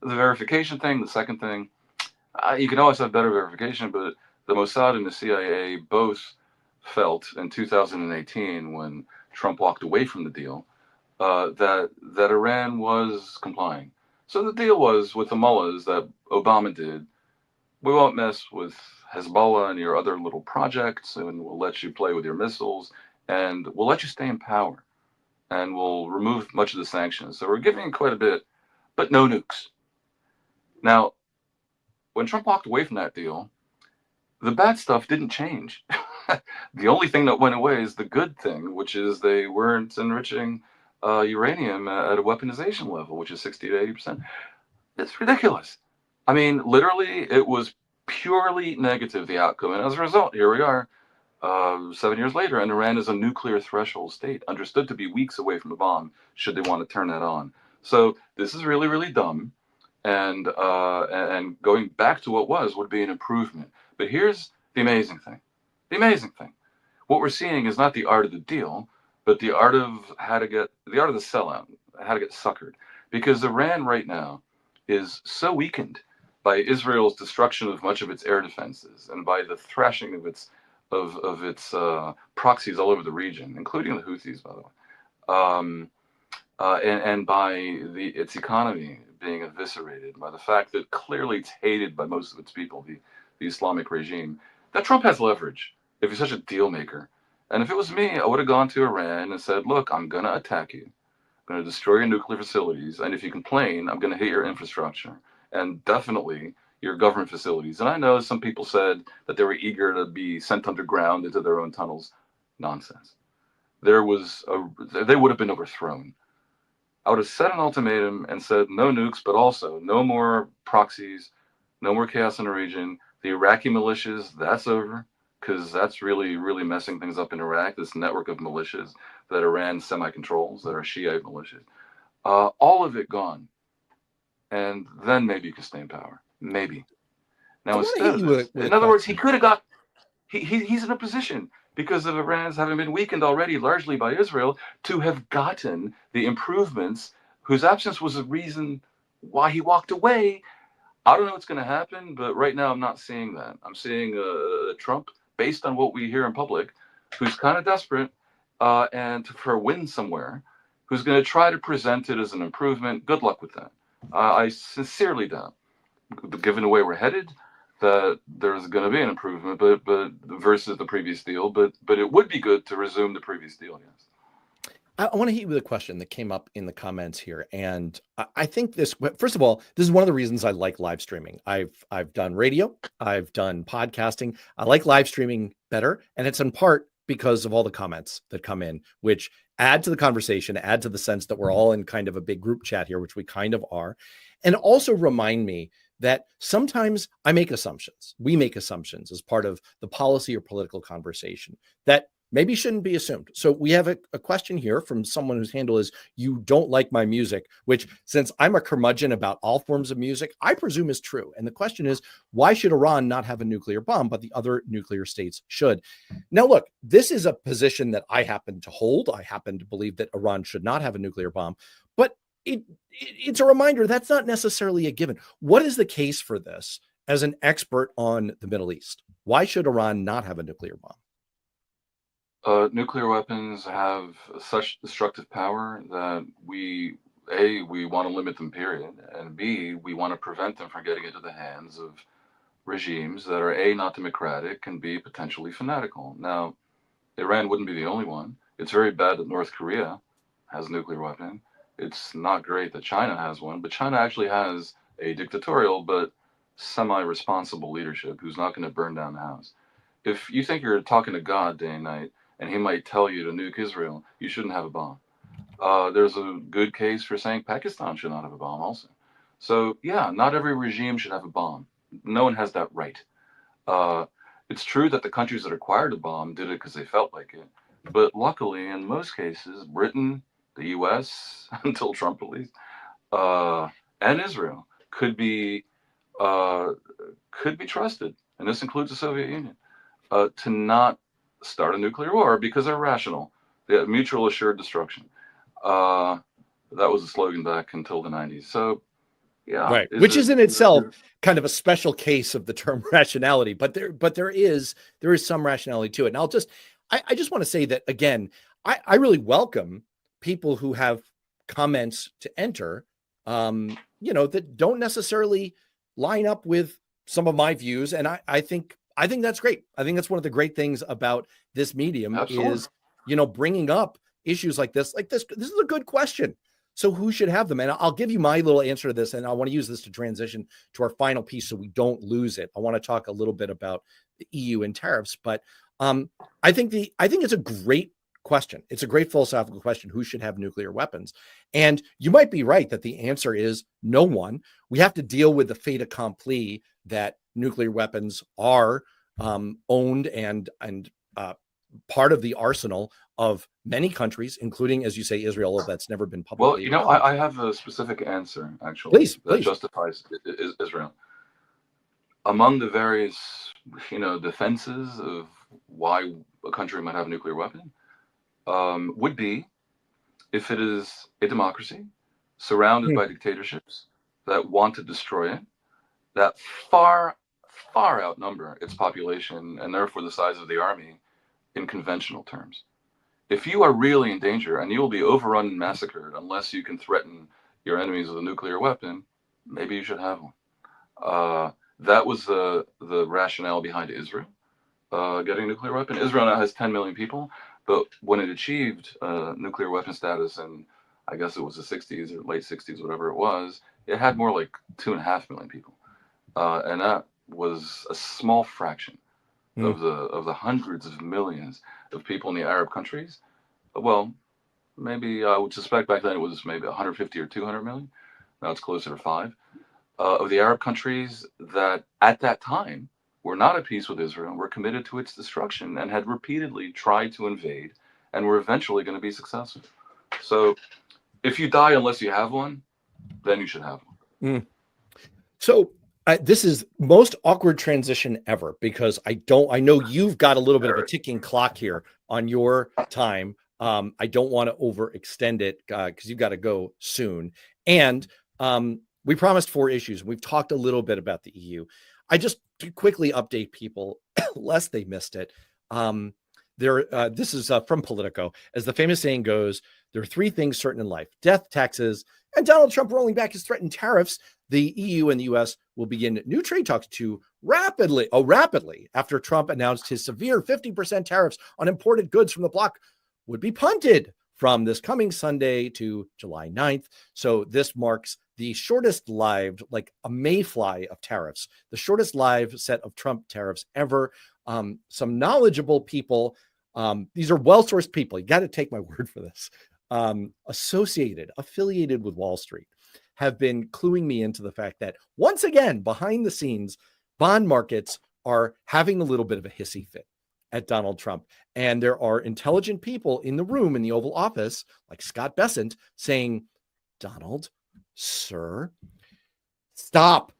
The verification thing, the second thing, you can always have better verification, but the Mossad and the CIA both felt in 2018, when Trump walked away from the deal, that Iran was complying. So the deal was with the mullahs that Obama did, we won't mess with Hezbollah and your other little projects, and we'll let you play with your missiles, and we'll let you stay in power, and we'll remove much of the sanctions. So we're giving quite a bit, but no nukes. Now, when Trump walked away from that deal, the bad stuff didn't change. The only thing that went away is the good thing, which is they weren't enriching uranium at a weaponization level, which is 60 to 80%. It's ridiculous. I mean, literally, it was purely negative, the outcome. And as a result, here we are, 7 years later, and Iran is a nuclear threshold state, understood to be weeks away from a bomb, should they want to turn that on. So this is really, really dumb. And going back to what would be an improvement. But here's the amazing thing. The amazing thing. What we're seeing is not the art of the deal, but the art of the sellout, how to get suckered. Because Iran right now is so weakened by Israel's destruction of much of its air defenses and by the thrashing of its proxies all over the region, including the Houthis, by the way, and by its economy being eviscerated, by the fact that clearly it's hated by most of its people, the Islamic regime, that Trump has leverage if he's such a deal maker. And if it was me, I would have gone to Iran and said, look, I'm going to attack you. I'm going to destroy your nuclear facilities. And if you complain, I'm going to hit your infrastructure and definitely your government facilities. And I know some people said that they were eager to be sent underground into their own tunnels. Nonsense. They would have been overthrown. I would have set an ultimatum and said no nukes, but also no more proxies, no more chaos in the region. The Iraqi militias, that's over, because that's really, really messing things up in Iraq, this network of militias that Iran semi-controls, that are Shiite militias. All of it gone. And then maybe you can stay in power. Maybe. Now, want to instead hit of you this, with a in other words, he question. could have got, he's in a position because of Iran's having been weakened already largely by Israel to have gotten the improvements whose absence was the reason why he walked away. I don't know what's going to happen, but right now I'm not seeing that. I'm seeing Trump, based on what we hear in public, who's kind of desperate and for a win somewhere, who's going to try to present it as an improvement. Good luck with that. I sincerely doubt, given the way we're headed, that there's going to be an improvement, but versus the previous deal. But it would be good to resume the previous deal. Yes. I want to hit you with a question that came up in the comments here. And I think this, first of all, this is one of the reasons I like live streaming. I've done radio, I've done podcasting. I like live streaming better. And it's in part because of all the comments that come in, which add to the conversation, add to the sense that we're all in kind of a big group chat here, which we kind of are. And also remind me that sometimes I make assumptions. We make assumptions as part of the policy or political conversation that maybe shouldn't be assumed. So we have a question here from someone whose handle is "you don't like my music," which, since I'm a curmudgeon about all forms of music, I presume is true. And the question is, why should Iran not have a nuclear bomb, but the other nuclear states should? Now, look, this is a position that I happen to hold. I happen to believe that Iran should not have a nuclear bomb, but it's a reminder that's not necessarily a given. What is the case for this as an expert on the Middle East? Why should Iran not have a nuclear bomb? Nuclear weapons have such destructive power that we want to limit them, period, and B, we want to prevent them from getting into the hands of regimes that are A, not democratic, and B, potentially fanatical. Now, Iran wouldn't be the only one. It's very bad that North Korea has a nuclear weapon. It's not great that China has one, but China actually has a dictatorial but semi-responsible leadership who's not going to burn down the house. If you think you're talking to God day and night, and he might tell you to nuke Israel, you shouldn't have a bomb. There's a good case for saying Pakistan should not have a bomb also. So yeah, not every regime should have a bomb. No one has that right. It's true that the countries that acquired a bomb did it because they felt like it. But luckily, in most cases, Britain, the US, until Trump released, and Israel uh, could be trusted, and this includes the Soviet Union, to not start a nuclear war because they're rational. They have mutual assured destruction. That was the slogan back until the 90s. So, yeah. Right. Which is in itself kind of a special case of the term rationality, but there is some rationality to it. And I just want to say that, again, I really welcome people who have comments to enter, that don't necessarily line up with some of my views. And I think that's great. I think that's one of the great things about this medium. Absolutely. Is, bringing up issues like this. This is a good question. So who should have them? And I'll give you my little answer to this. And I want to use this to transition to our final piece so we don't lose it. I want to talk a little bit about the EU and tariffs, but I think it's a great question. It's a great philosophical question. Who should have nuclear weapons? And you might be right that the answer is no one. We have to deal with the fait accompli that nuclear weapons are owned and part of the arsenal of many countries, including, as you say, Israel. That's never been publicly. Well, I have a specific answer, actually, that justifies Israel. Among the various, defenses of why a country might have a nuclear weapon, would be if it is a democracy surrounded by dictatorships that want to destroy it, that far outnumber its population and therefore the size of the army in conventional terms. If you are really in danger and you will be overrun and massacred unless you can threaten your enemies with a nuclear weapon, maybe you should have one. That was the rationale behind Israel getting a nuclear weapon. Israel now has 10 million people, but when it achieved nuclear weapon status in, I guess it was the 60s or late 60s, whatever it was, it had more like 2.5 million people. And that was a small fraction of the hundreds of millions of people in the Arab countries. Well, maybe I would suspect back then it was maybe 150 or 200 million. Now it's closer to 5 of the Arab countries that at that time were not at peace with Israel, were committed to its destruction, and had repeatedly tried to invade, and were eventually going to be successful. So, if you die unless you have one, then you should have one. So, This is most awkward transition ever because I know you've got a little bit of a ticking clock here on your time. I don't want to overextend it because you've got to go soon. And we promised 4 issues. We've talked a little bit about the EU. I just to quickly update people, lest they missed it. This is from Politico. As the famous saying goes, there are 3 things certain in life: death, taxes, and Donald Trump rolling back his threatened tariffs. The EU and the US will begin new trade talks rapidly after Trump announced his severe 50% tariffs on imported goods from the bloc would be punted from this coming Sunday to July 9th. So this marks the shortest lived, like a mayfly of tariffs, the shortest live set of Trump tariffs ever. Some knowledgeable people, these are well-sourced people, you got to take my word for this, affiliated with Wall Street, have been cluing me into the fact that once again, behind the scenes, bond markets are having a little bit of a hissy fit at Donald Trump. And there are intelligent people in the room in the Oval Office, like Scott Bessent, saying, Donald, sir, stop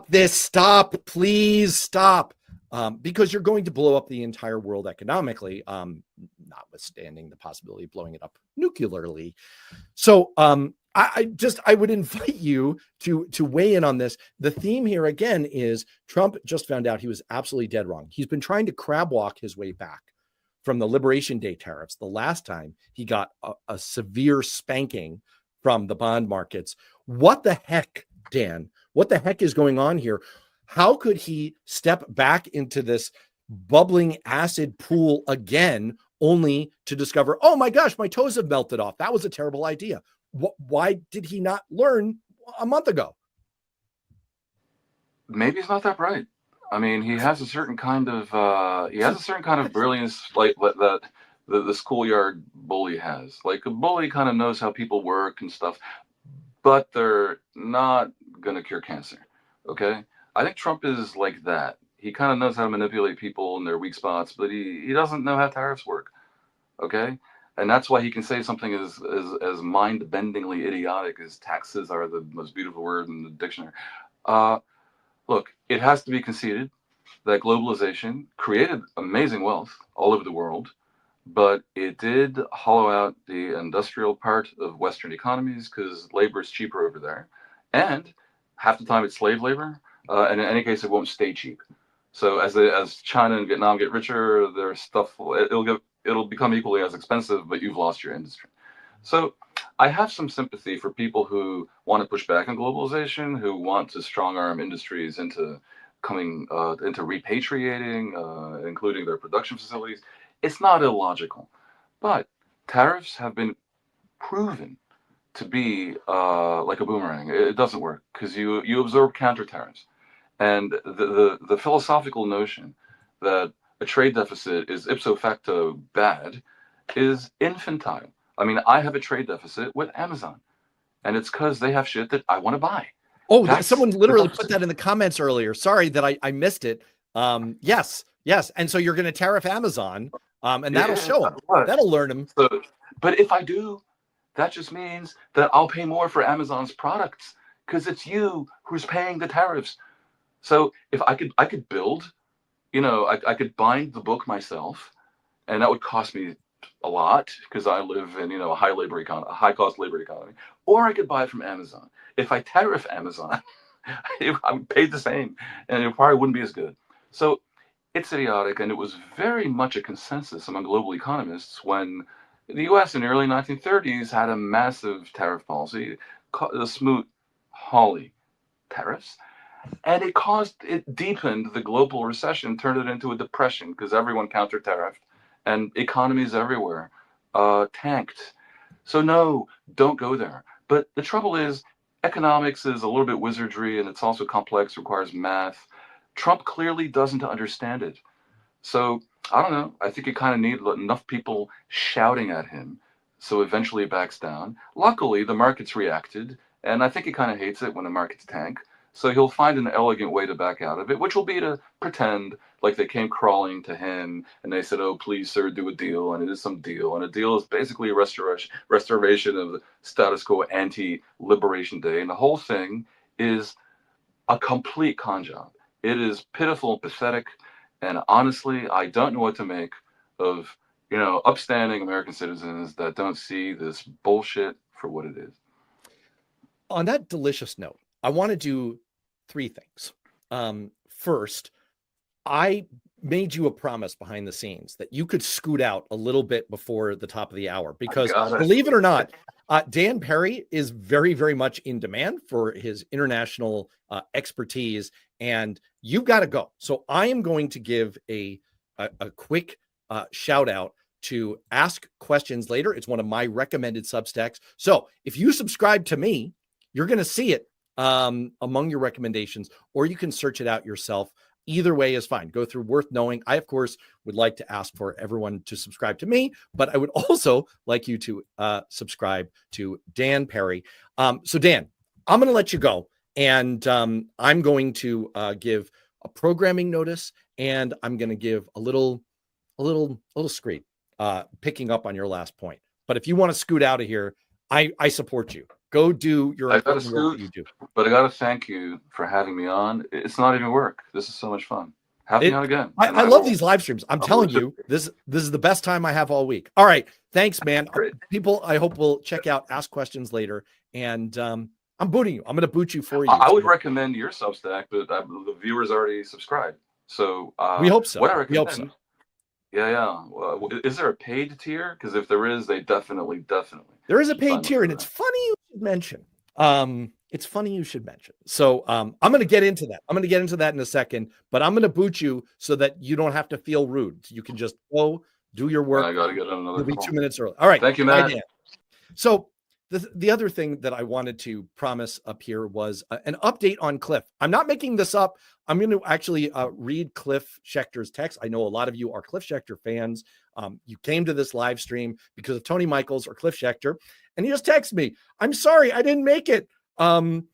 this, please stop. Because you're going to blow up the entire world economically, notwithstanding the possibility of blowing it up nuclearly. So I would invite you to weigh in on this. The theme here again is Trump just found out he was absolutely dead wrong. He's been trying to crab walk his way back from the Liberation Day tariffs. The last time he got a severe spanking from the bond markets. What the heck, Dan? What the heck is going on here? How could he step back into this bubbling acid pool again, only to discover, oh my gosh, my toes have melted off. That was a terrible idea. Why did he not learn a month ago? Maybe he's not that bright. I mean, he has a certain kind of brilliance, like that the schoolyard bully has. Like a bully kind of knows how people work and stuff, but they're not gonna cure cancer. Okay, I think Trump is like that. He kind of knows how to manipulate people in their weak spots, but he doesn't know how tariffs work. Okay, and that's why he can say something as mind-bendingly idiotic as taxes are the most beautiful word in the dictionary. Look, it has to be conceded that globalization created amazing wealth all over the world, but it did hollow out the industrial part of Western economies because labor is cheaper over there, and half the time it's slave labor, and in any case, it won't stay cheap. So as China and Vietnam get richer, their stuff it'll become equally as expensive, but you've lost your industry. So I have some sympathy for people who want to push back on globalization, who want to strong arm industries into coming into repatriating, including their production facilities. It's not illogical, but tariffs have been proven to be like a boomerang. It doesn't work because you absorb counter tariffs, and the philosophical notion that a trade deficit is ipso facto bad is infantile. I mean, I have a trade deficit with Amazon, and it's because they have shit that I want to buy. Oh, someone literally put that in the comments earlier. Sorry that I missed it. Yes. And so you're going to tariff Amazon, and that'll show them. That'll learn them. So, but if I do, that just means that I'll pay more for Amazon's products because it's you who's paying the tariffs. So if I could build, I could bind the book myself, and that would cost me a lot because I live in a high cost labor economy, or I could buy it from Amazon. If I tariff Amazon, I would pay the same, and it probably wouldn't be as good. So it's idiotic, and it was very much a consensus among global economists when the U.S. in the early 1930s had a massive tariff policy, the Smoot-Hawley tariffs, and it deepened the global recession, turned it into a depression because everyone counter-tariffed, and economies everywhere tanked. So no, don't go there. But the trouble is, economics is a little bit wizardry, and it's also complex, requires math. Trump clearly doesn't understand it. So I don't know. I think you kind of need enough people shouting at him, so eventually it backs down. Luckily, the market's reacted, and I think he kind of hates it when the markets tank. So he'll find an elegant way to back out of it, which will be to pretend like they came crawling to him and they said, "Oh, please, sir, do a deal," and it is some deal, and a deal is basically a restoration of the status quo ante-Liberation Day, and the whole thing is a complete con job. It is pitiful and pathetic. And honestly, I don't know what to make of, upstanding American citizens that don't see this bullshit for what it is. On that delicious note, I want to do three things. First, I made you a promise behind the scenes that you could scoot out a little bit before the top of the hour, because believe it or not, Dan Perry is very, very much in demand for his international expertise, and you've got to go. So I am going to give a quick shout out to Ask Questions Later. It's one of my recommended Substacks. So if you subscribe to me, you're going to see it among your recommendations, or you can search it out yourself. Either way is fine. Go through Worth Knowing. I, of course, would like to ask for everyone to subscribe to me, but I would also like you to subscribe to Dan Perry. So Dan, I'm going to let you go, and I'm going to give a programming notice, and I'm going to give a little screed, picking up on your last point. But if you want to scoot out of here, I support you. Go do your important work that you do. But I got to thank you for having me on. It's not even work. This is so much fun. Have me on again. I love these live streams. I'm telling you, this is the best time I have all week. All right. Thanks, man. People, I hope will check out Ask Questions Later. And I'm booting you. I'm going to boot you for you. I would recommend your Substack, but the viewers already subscribed. So we hope so. What I recommend, we hope so. Yeah. Is there a paid tier? Because if there is, they definitely. There is a paid tier, and it's funny you should mention. It's funny you should mention. So I'm going to get into that. I'm going to get into that in a second, but I'm going to boot you so that you don't have to feel rude. You can just go do your work. I got to get on another. You'll be 2 minutes early. All right. Thank you, Matt. So the other thing that I wanted to promise up here was an update on Cliff. I'm not making this up. I'm going to actually read Cliff Schecter's text. I know a lot of you are Cliff Schechter fans. You came to this live stream because of Tony Michaels or Cliff Schechter, and he just texted me, "I'm sorry, I didn't make it. I'm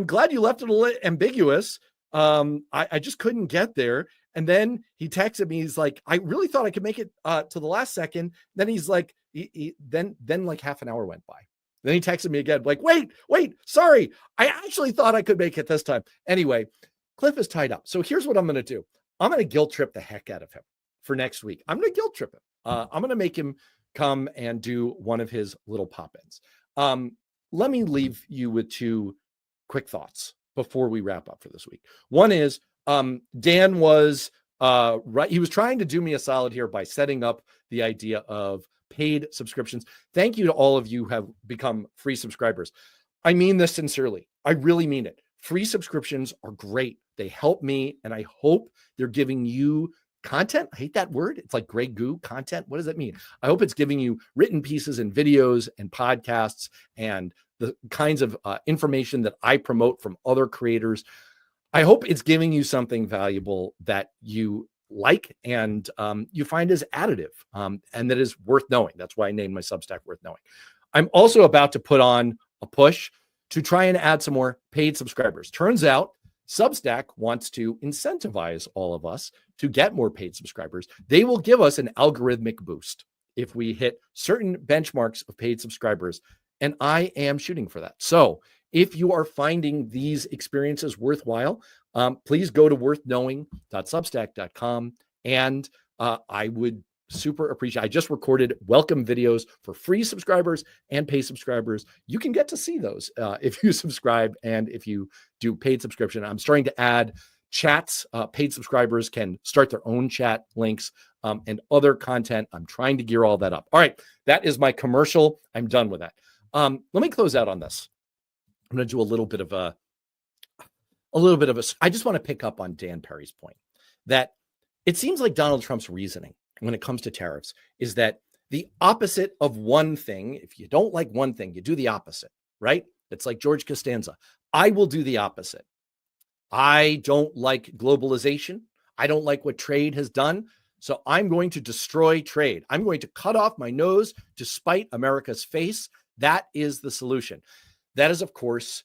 glad you left it a little ambiguous. I just couldn't get there." And then he texted me. He's like, "I really thought I could make it to the last second." Then he's like, then like half an hour went by. Then he texted me again, like, wait, sorry. I actually thought I could make it this time. Anyway, Cliff is tied up. So here's what I'm going to do. I'm going to guilt trip the heck out of him for next week. I'm going to guilt trip him. I'm going to make him come and do one of his little pop-ins. Let me leave you with two quick thoughts before we wrap up for this week. One is Dan was right. He was trying to do me a solid here by setting up the idea of paid subscriptions. Thank you to all of you who have become free subscribers. I mean this sincerely. I really mean it. Free subscriptions are great. They help me, and I hope they're giving you content. I hate that word. It's like gray goo content. What does that mean? I hope it's giving you written pieces and videos and podcasts and the kinds of information that I promote from other creators. I hope it's giving you something valuable that you like and you find is additive and that is worth knowing. That's why I named my Substack Worth Knowing. I'm also about to put on a push to try and add some more paid subscribers. Turns out Substack wants to incentivize all of us to get more paid subscribers. They will give us an algorithmic boost if we hit certain benchmarks of paid subscribers, and I am shooting for that. So if you are finding these experiences worthwhile, please go to worthknowing.substack.com, and I would super appreciate. I just recorded welcome videos for free subscribers and paid subscribers. You can get to see those if you subscribe and if you do paid subscription. I'm starting to add chats. Paid subscribers can start their own chat links and other content. I'm trying to gear all that up. All right, that is my commercial. I'm done with that. Let me close out on this. I'm going to do a little bit of a. I just want to pick up on Dan Perry's point that it seems like Donald Trump's reasoning when it comes to tariffs is that the opposite of one thing, if you don't like one thing, you do the opposite, right? It's like George Costanza. I will do the opposite. I don't like globalization. I don't like what trade has done. So I'm going to destroy trade. I'm going to cut off my nose to spite America's face. That is the solution. That is, of course,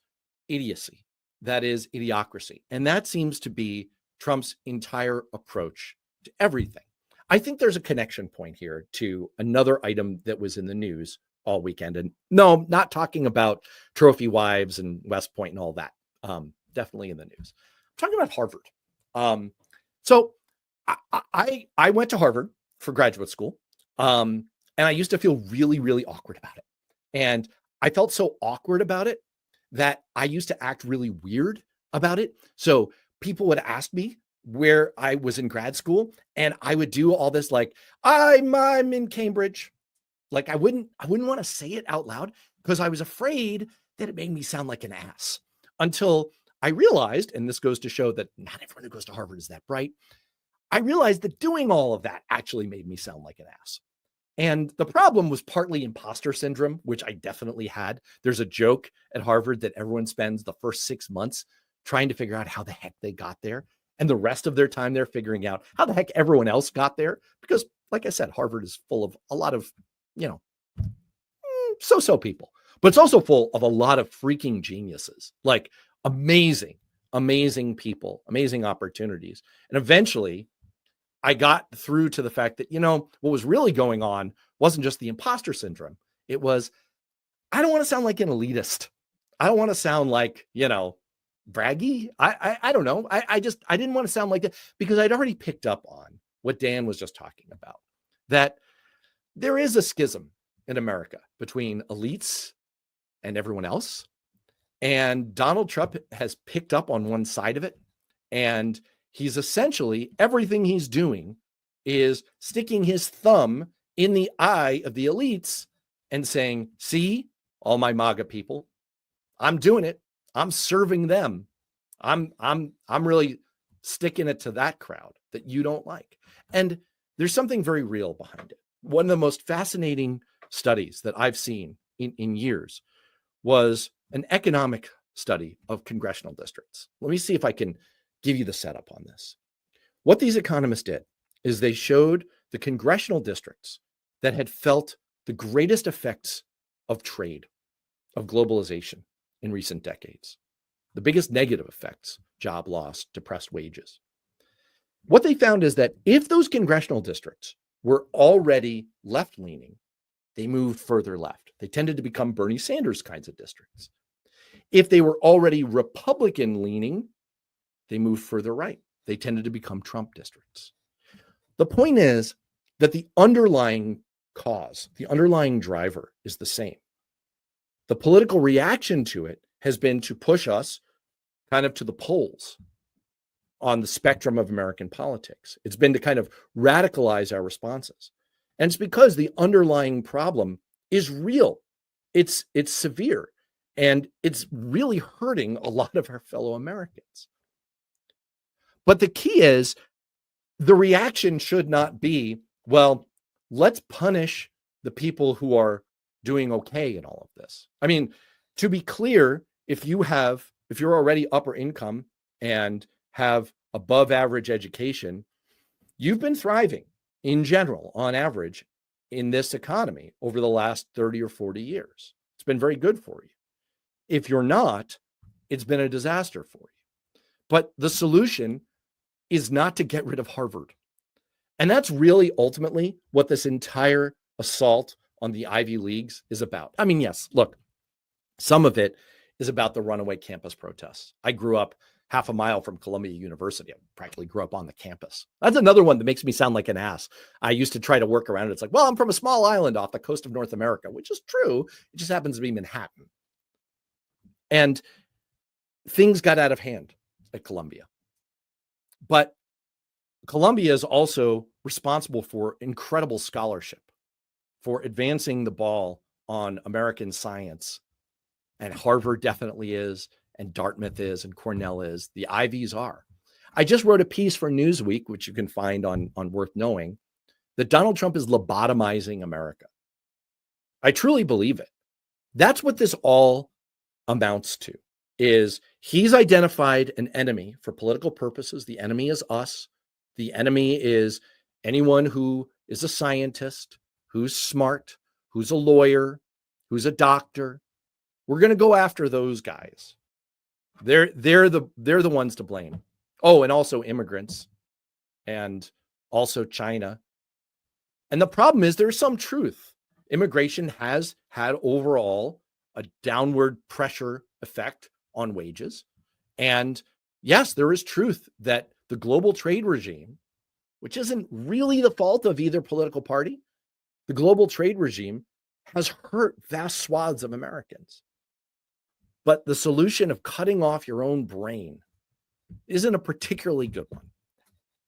idiocy. That is idiocracy. And that seems to be Trump's entire approach to everything. I think there's a connection point here to another item that was in the news all weekend. And no, not talking about trophy wives and West Point and all that. definitely in the news. I'm talking about Harvard. So I went to Harvard for graduate school. And I used to feel really, really awkward about it. And I felt so awkward about it that I used to act really weird about it. So people would ask me where I was in grad school, and I would do all this like, I'm in Cambridge. Like I wouldn't want to say it out loud because I was afraid that it made me sound like an ass, until I realized, and this goes to show that not everyone who goes to Harvard is that bright. I realized that doing all of that actually made me sound like an ass. And the problem was partly imposter syndrome, which I definitely had. There's a joke at Harvard that everyone spends the first 6 months trying to figure out how the heck they got there. And the rest of their time, they're figuring out how the heck everyone else got there. Because, like I said, Harvard is full of a lot of, so-so people. But it's also full of a lot of freaking geniuses, like amazing, amazing people, amazing opportunities. And eventually, I got through to the fact that, what was really going on wasn't just the imposter syndrome. It was, I don't want to sound like an elitist. I don't want to sound like, braggy. I don't know. I didn't want to sound like that because I'd already picked up on what Dan was just talking about, that there is a schism in America between elites and everyone else. And Donald Trump has picked up on one side of it. And he's essentially, everything he's doing is sticking his thumb in the eye of the elites and saying, see, all my MAGA people, I'm doing it. I'm serving them. I'm really sticking it to that crowd that you don't like. And there's something very real behind it. One of the most fascinating studies that I've seen in years was an economic study of congressional districts. Let me see if I can give you the setup on this. What these economists did is they showed the congressional districts that had felt the greatest effects of trade, of globalization in recent decades. The biggest negative effects, job loss, depressed wages. What they found is that if those congressional districts were already left-leaning, they moved further left. They tended to become Bernie Sanders kinds of districts. If they were already Republican-leaning, they moved further right. They tended to become Trump districts. The point is that the underlying cause, the underlying driver is the same. The political reaction to it has been to push us kind of to the poles on the spectrum of American politics. It's been to kind of radicalize our responses. And it's because the underlying problem is real. It's severe. And it's really hurting a lot of our fellow Americans. But the key is the reaction should not be, well, let's punish the people who are doing okay in all of this. I mean, to be clear, if you're already upper income and have above average education, you've been thriving in general, on average, in this economy over the last 30 or 40 years. It's been very good for you. If you're not, it's been a disaster for you. But the solution is not to get rid of Harvard. And that's really ultimately what this entire assault on the Ivy Leagues is about. I mean, yes, look, some of it is about the runaway campus protests. I grew up half a mile from Columbia University. I practically grew up on the campus. That's another one that makes me sound like an ass. I used to try to work around it. It's like, well, I'm from a small island off the coast of North America, which is true. It just happens to be Manhattan. And things got out of hand at Columbia. But Columbia is also responsible for incredible scholarship, for advancing the ball on American science. And Harvard definitely is, and Dartmouth is, and Cornell is. The Ivies are. I just wrote a piece for Newsweek, which you can find on Worth Knowing, that Donald Trump is lobotomizing America. I truly believe it. That's what this all amounts to, is he's identified an enemy for political purposes. The enemy is us. The enemy is anyone who is a scientist, who's smart, who's a lawyer, who's a doctor. We're going to go after those guys. They're the ones to blame. Oh, and also immigrants and also China. And the problem is there's some truth. Immigration has had overall a downward pressure effect on wages. And yes, there is truth that the global trade regime, which isn't really the fault of either political party, the global trade regime has hurt vast swaths of Americans. But the solution of cutting off your own brain isn't a particularly good one.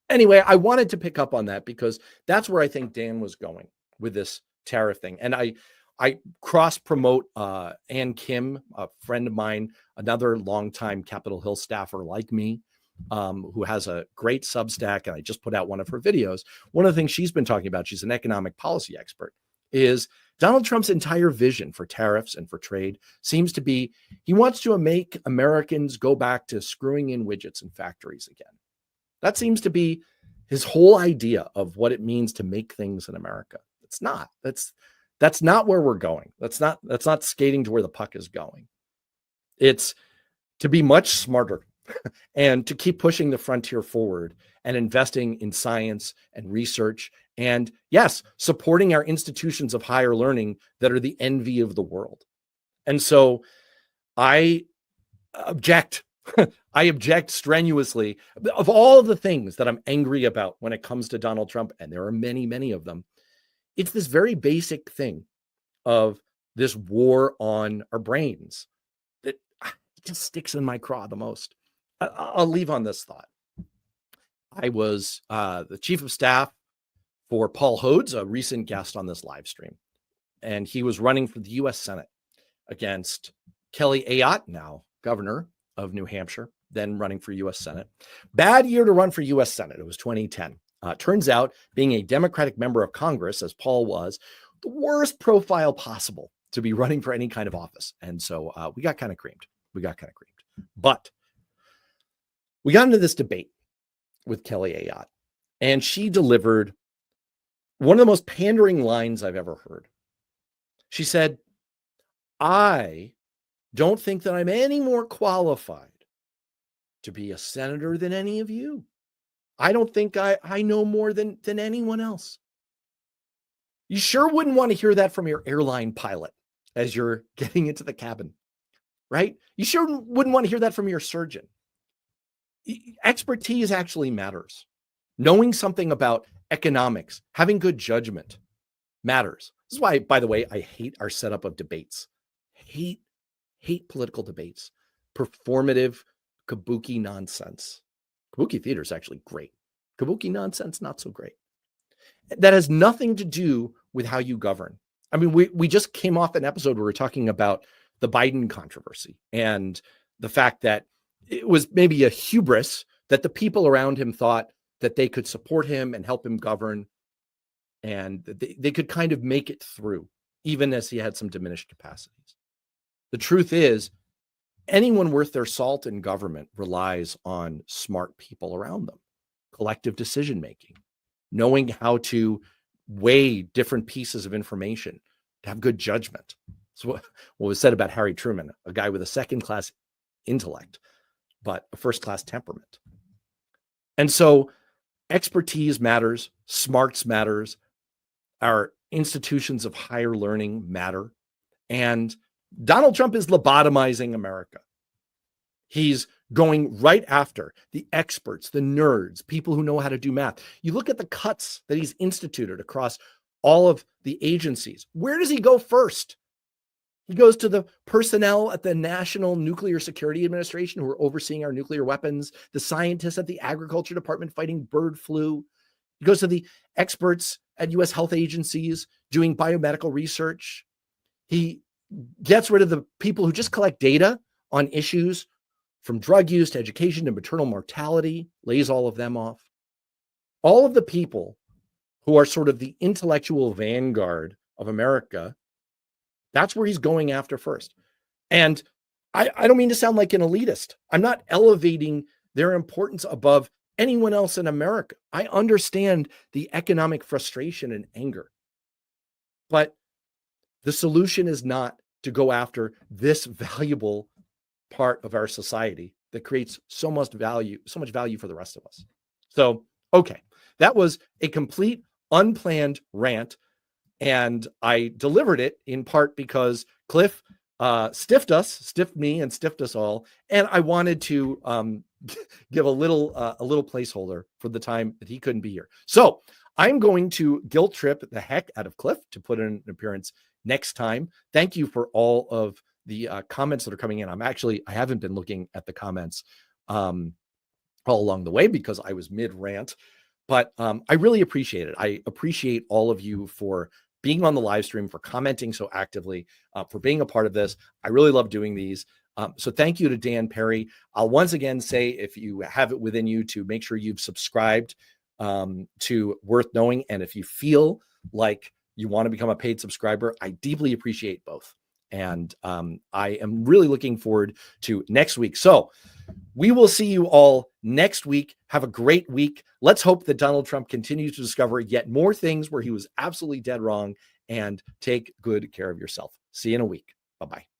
Anyway, I wanted to pick up on that because that's where I think Dan was going with this tariff thing. And I cross promote Ann Kim, a friend of mine, another longtime Capitol Hill staffer like me, who has a great Substack. And I just put out one of her videos. One of the things she's been talking about, she's an economic policy expert, is Donald Trump's entire vision for tariffs and for trade seems to be he wants to make Americans go back to screwing in widgets in factories again. That seems to be his whole idea of what it means to make things in America. It's not. That's not where we're going. That's not skating to where the puck is going. It's to be much smarter and to keep pushing the frontier forward and investing in science and research. And yes, supporting our institutions of higher learning that are the envy of the world. And so I object. I object strenuously. Of all of the things that I'm angry about when it comes to Donald Trump, and there are many, many of them, it's this very basic thing of this war on our brains that just sticks in my craw the most. I'll leave on this thought. I was the chief of staff for Paul Hodes, a recent guest on this live stream, and he was running for the U.S. Senate against Kelly Ayotte, now governor of New Hampshire, then running for U.S. Senate. Bad year to run for U.S. Senate. It was 2010. Turns out, being a Democratic member of Congress, as Paul was, the worst profile possible to be running for any kind of office. And so we got kind of creamed. But we got into this debate with Kelly Ayotte, and she delivered one of the most pandering lines I've ever heard. She said, I don't think that I'm any more qualified to be a senator than any of you. I don't think I know more than anyone else. You sure wouldn't want to hear that from your airline pilot as you're getting into the cabin, right? You sure wouldn't want to hear that from your surgeon. Expertise actually matters. Knowing something about economics, having good judgment matters. This is why, by the way, I hate our setup of debates. Hate political debates. Performative, kabuki nonsense. Kabuki theater is actually great. Kabuki nonsense, not so great. That has nothing to do with how you govern. I mean, we just came off an episode where we were talking about the Biden controversy and the fact that it was maybe a hubris that the people around him thought that they could support him and help him govern, and they could kind of make it through, even as he had some diminished capacities. The truth is, anyone worth their salt in government relies on smart people around them, collective decision-making, knowing how to weigh different pieces of information, to have good judgment. So what was said about Harry Truman, a guy with a second-class intellect, but a first-class temperament. And so expertise matters, smarts matters, our institutions of higher learning matter, and Donald Trump is lobotomizing America. He's going right after the experts, the nerds, people who know how to do math. You look at the cuts that he's instituted across all of the agencies. Where does he go first? He goes to the personnel at the National Nuclear Security Administration who are overseeing our nuclear weapons, the scientists at the Agriculture Department fighting bird flu. He goes to the experts at U.S. health agencies doing biomedical research. He gets rid of the people who just collect data on issues from drug use to education to maternal mortality, lays all of them off. All of the people who are sort of the intellectual vanguard of America, that's where he's going after first. And I don't mean to sound like an elitist. I'm not elevating their importance above anyone else in America. I understand the economic frustration and anger. But the solution is not to go after this valuable part of our society that creates so much value for the rest of us. So, okay, that was a complete unplanned rant, and I delivered it in part because Cliff stiffed me and stiffed us all. And I wanted to give a little placeholder for the time that he couldn't be here. So I'm going to guilt trip the heck out of Cliff to put in an appearance next time. Thank you for all of the comments that are coming in. I haven't been looking at the comments all along the way because I was mid rant, but I really appreciate it. I appreciate all of you for being on the live stream, for commenting so actively, for being a part of this. I really love doing these. So thank you to Dan Perry. I'll once again say, if you have it within you, to make sure you've subscribed to Worth Knowing. And if you feel like you want to become a paid subscriber, I deeply appreciate both. And I am really looking forward to next week. So we will see you all next week. Have a great week. Let's hope that Donald Trump continues to discover yet more things where he was absolutely dead wrong, and take good care of yourself. See you in a week. Bye-bye.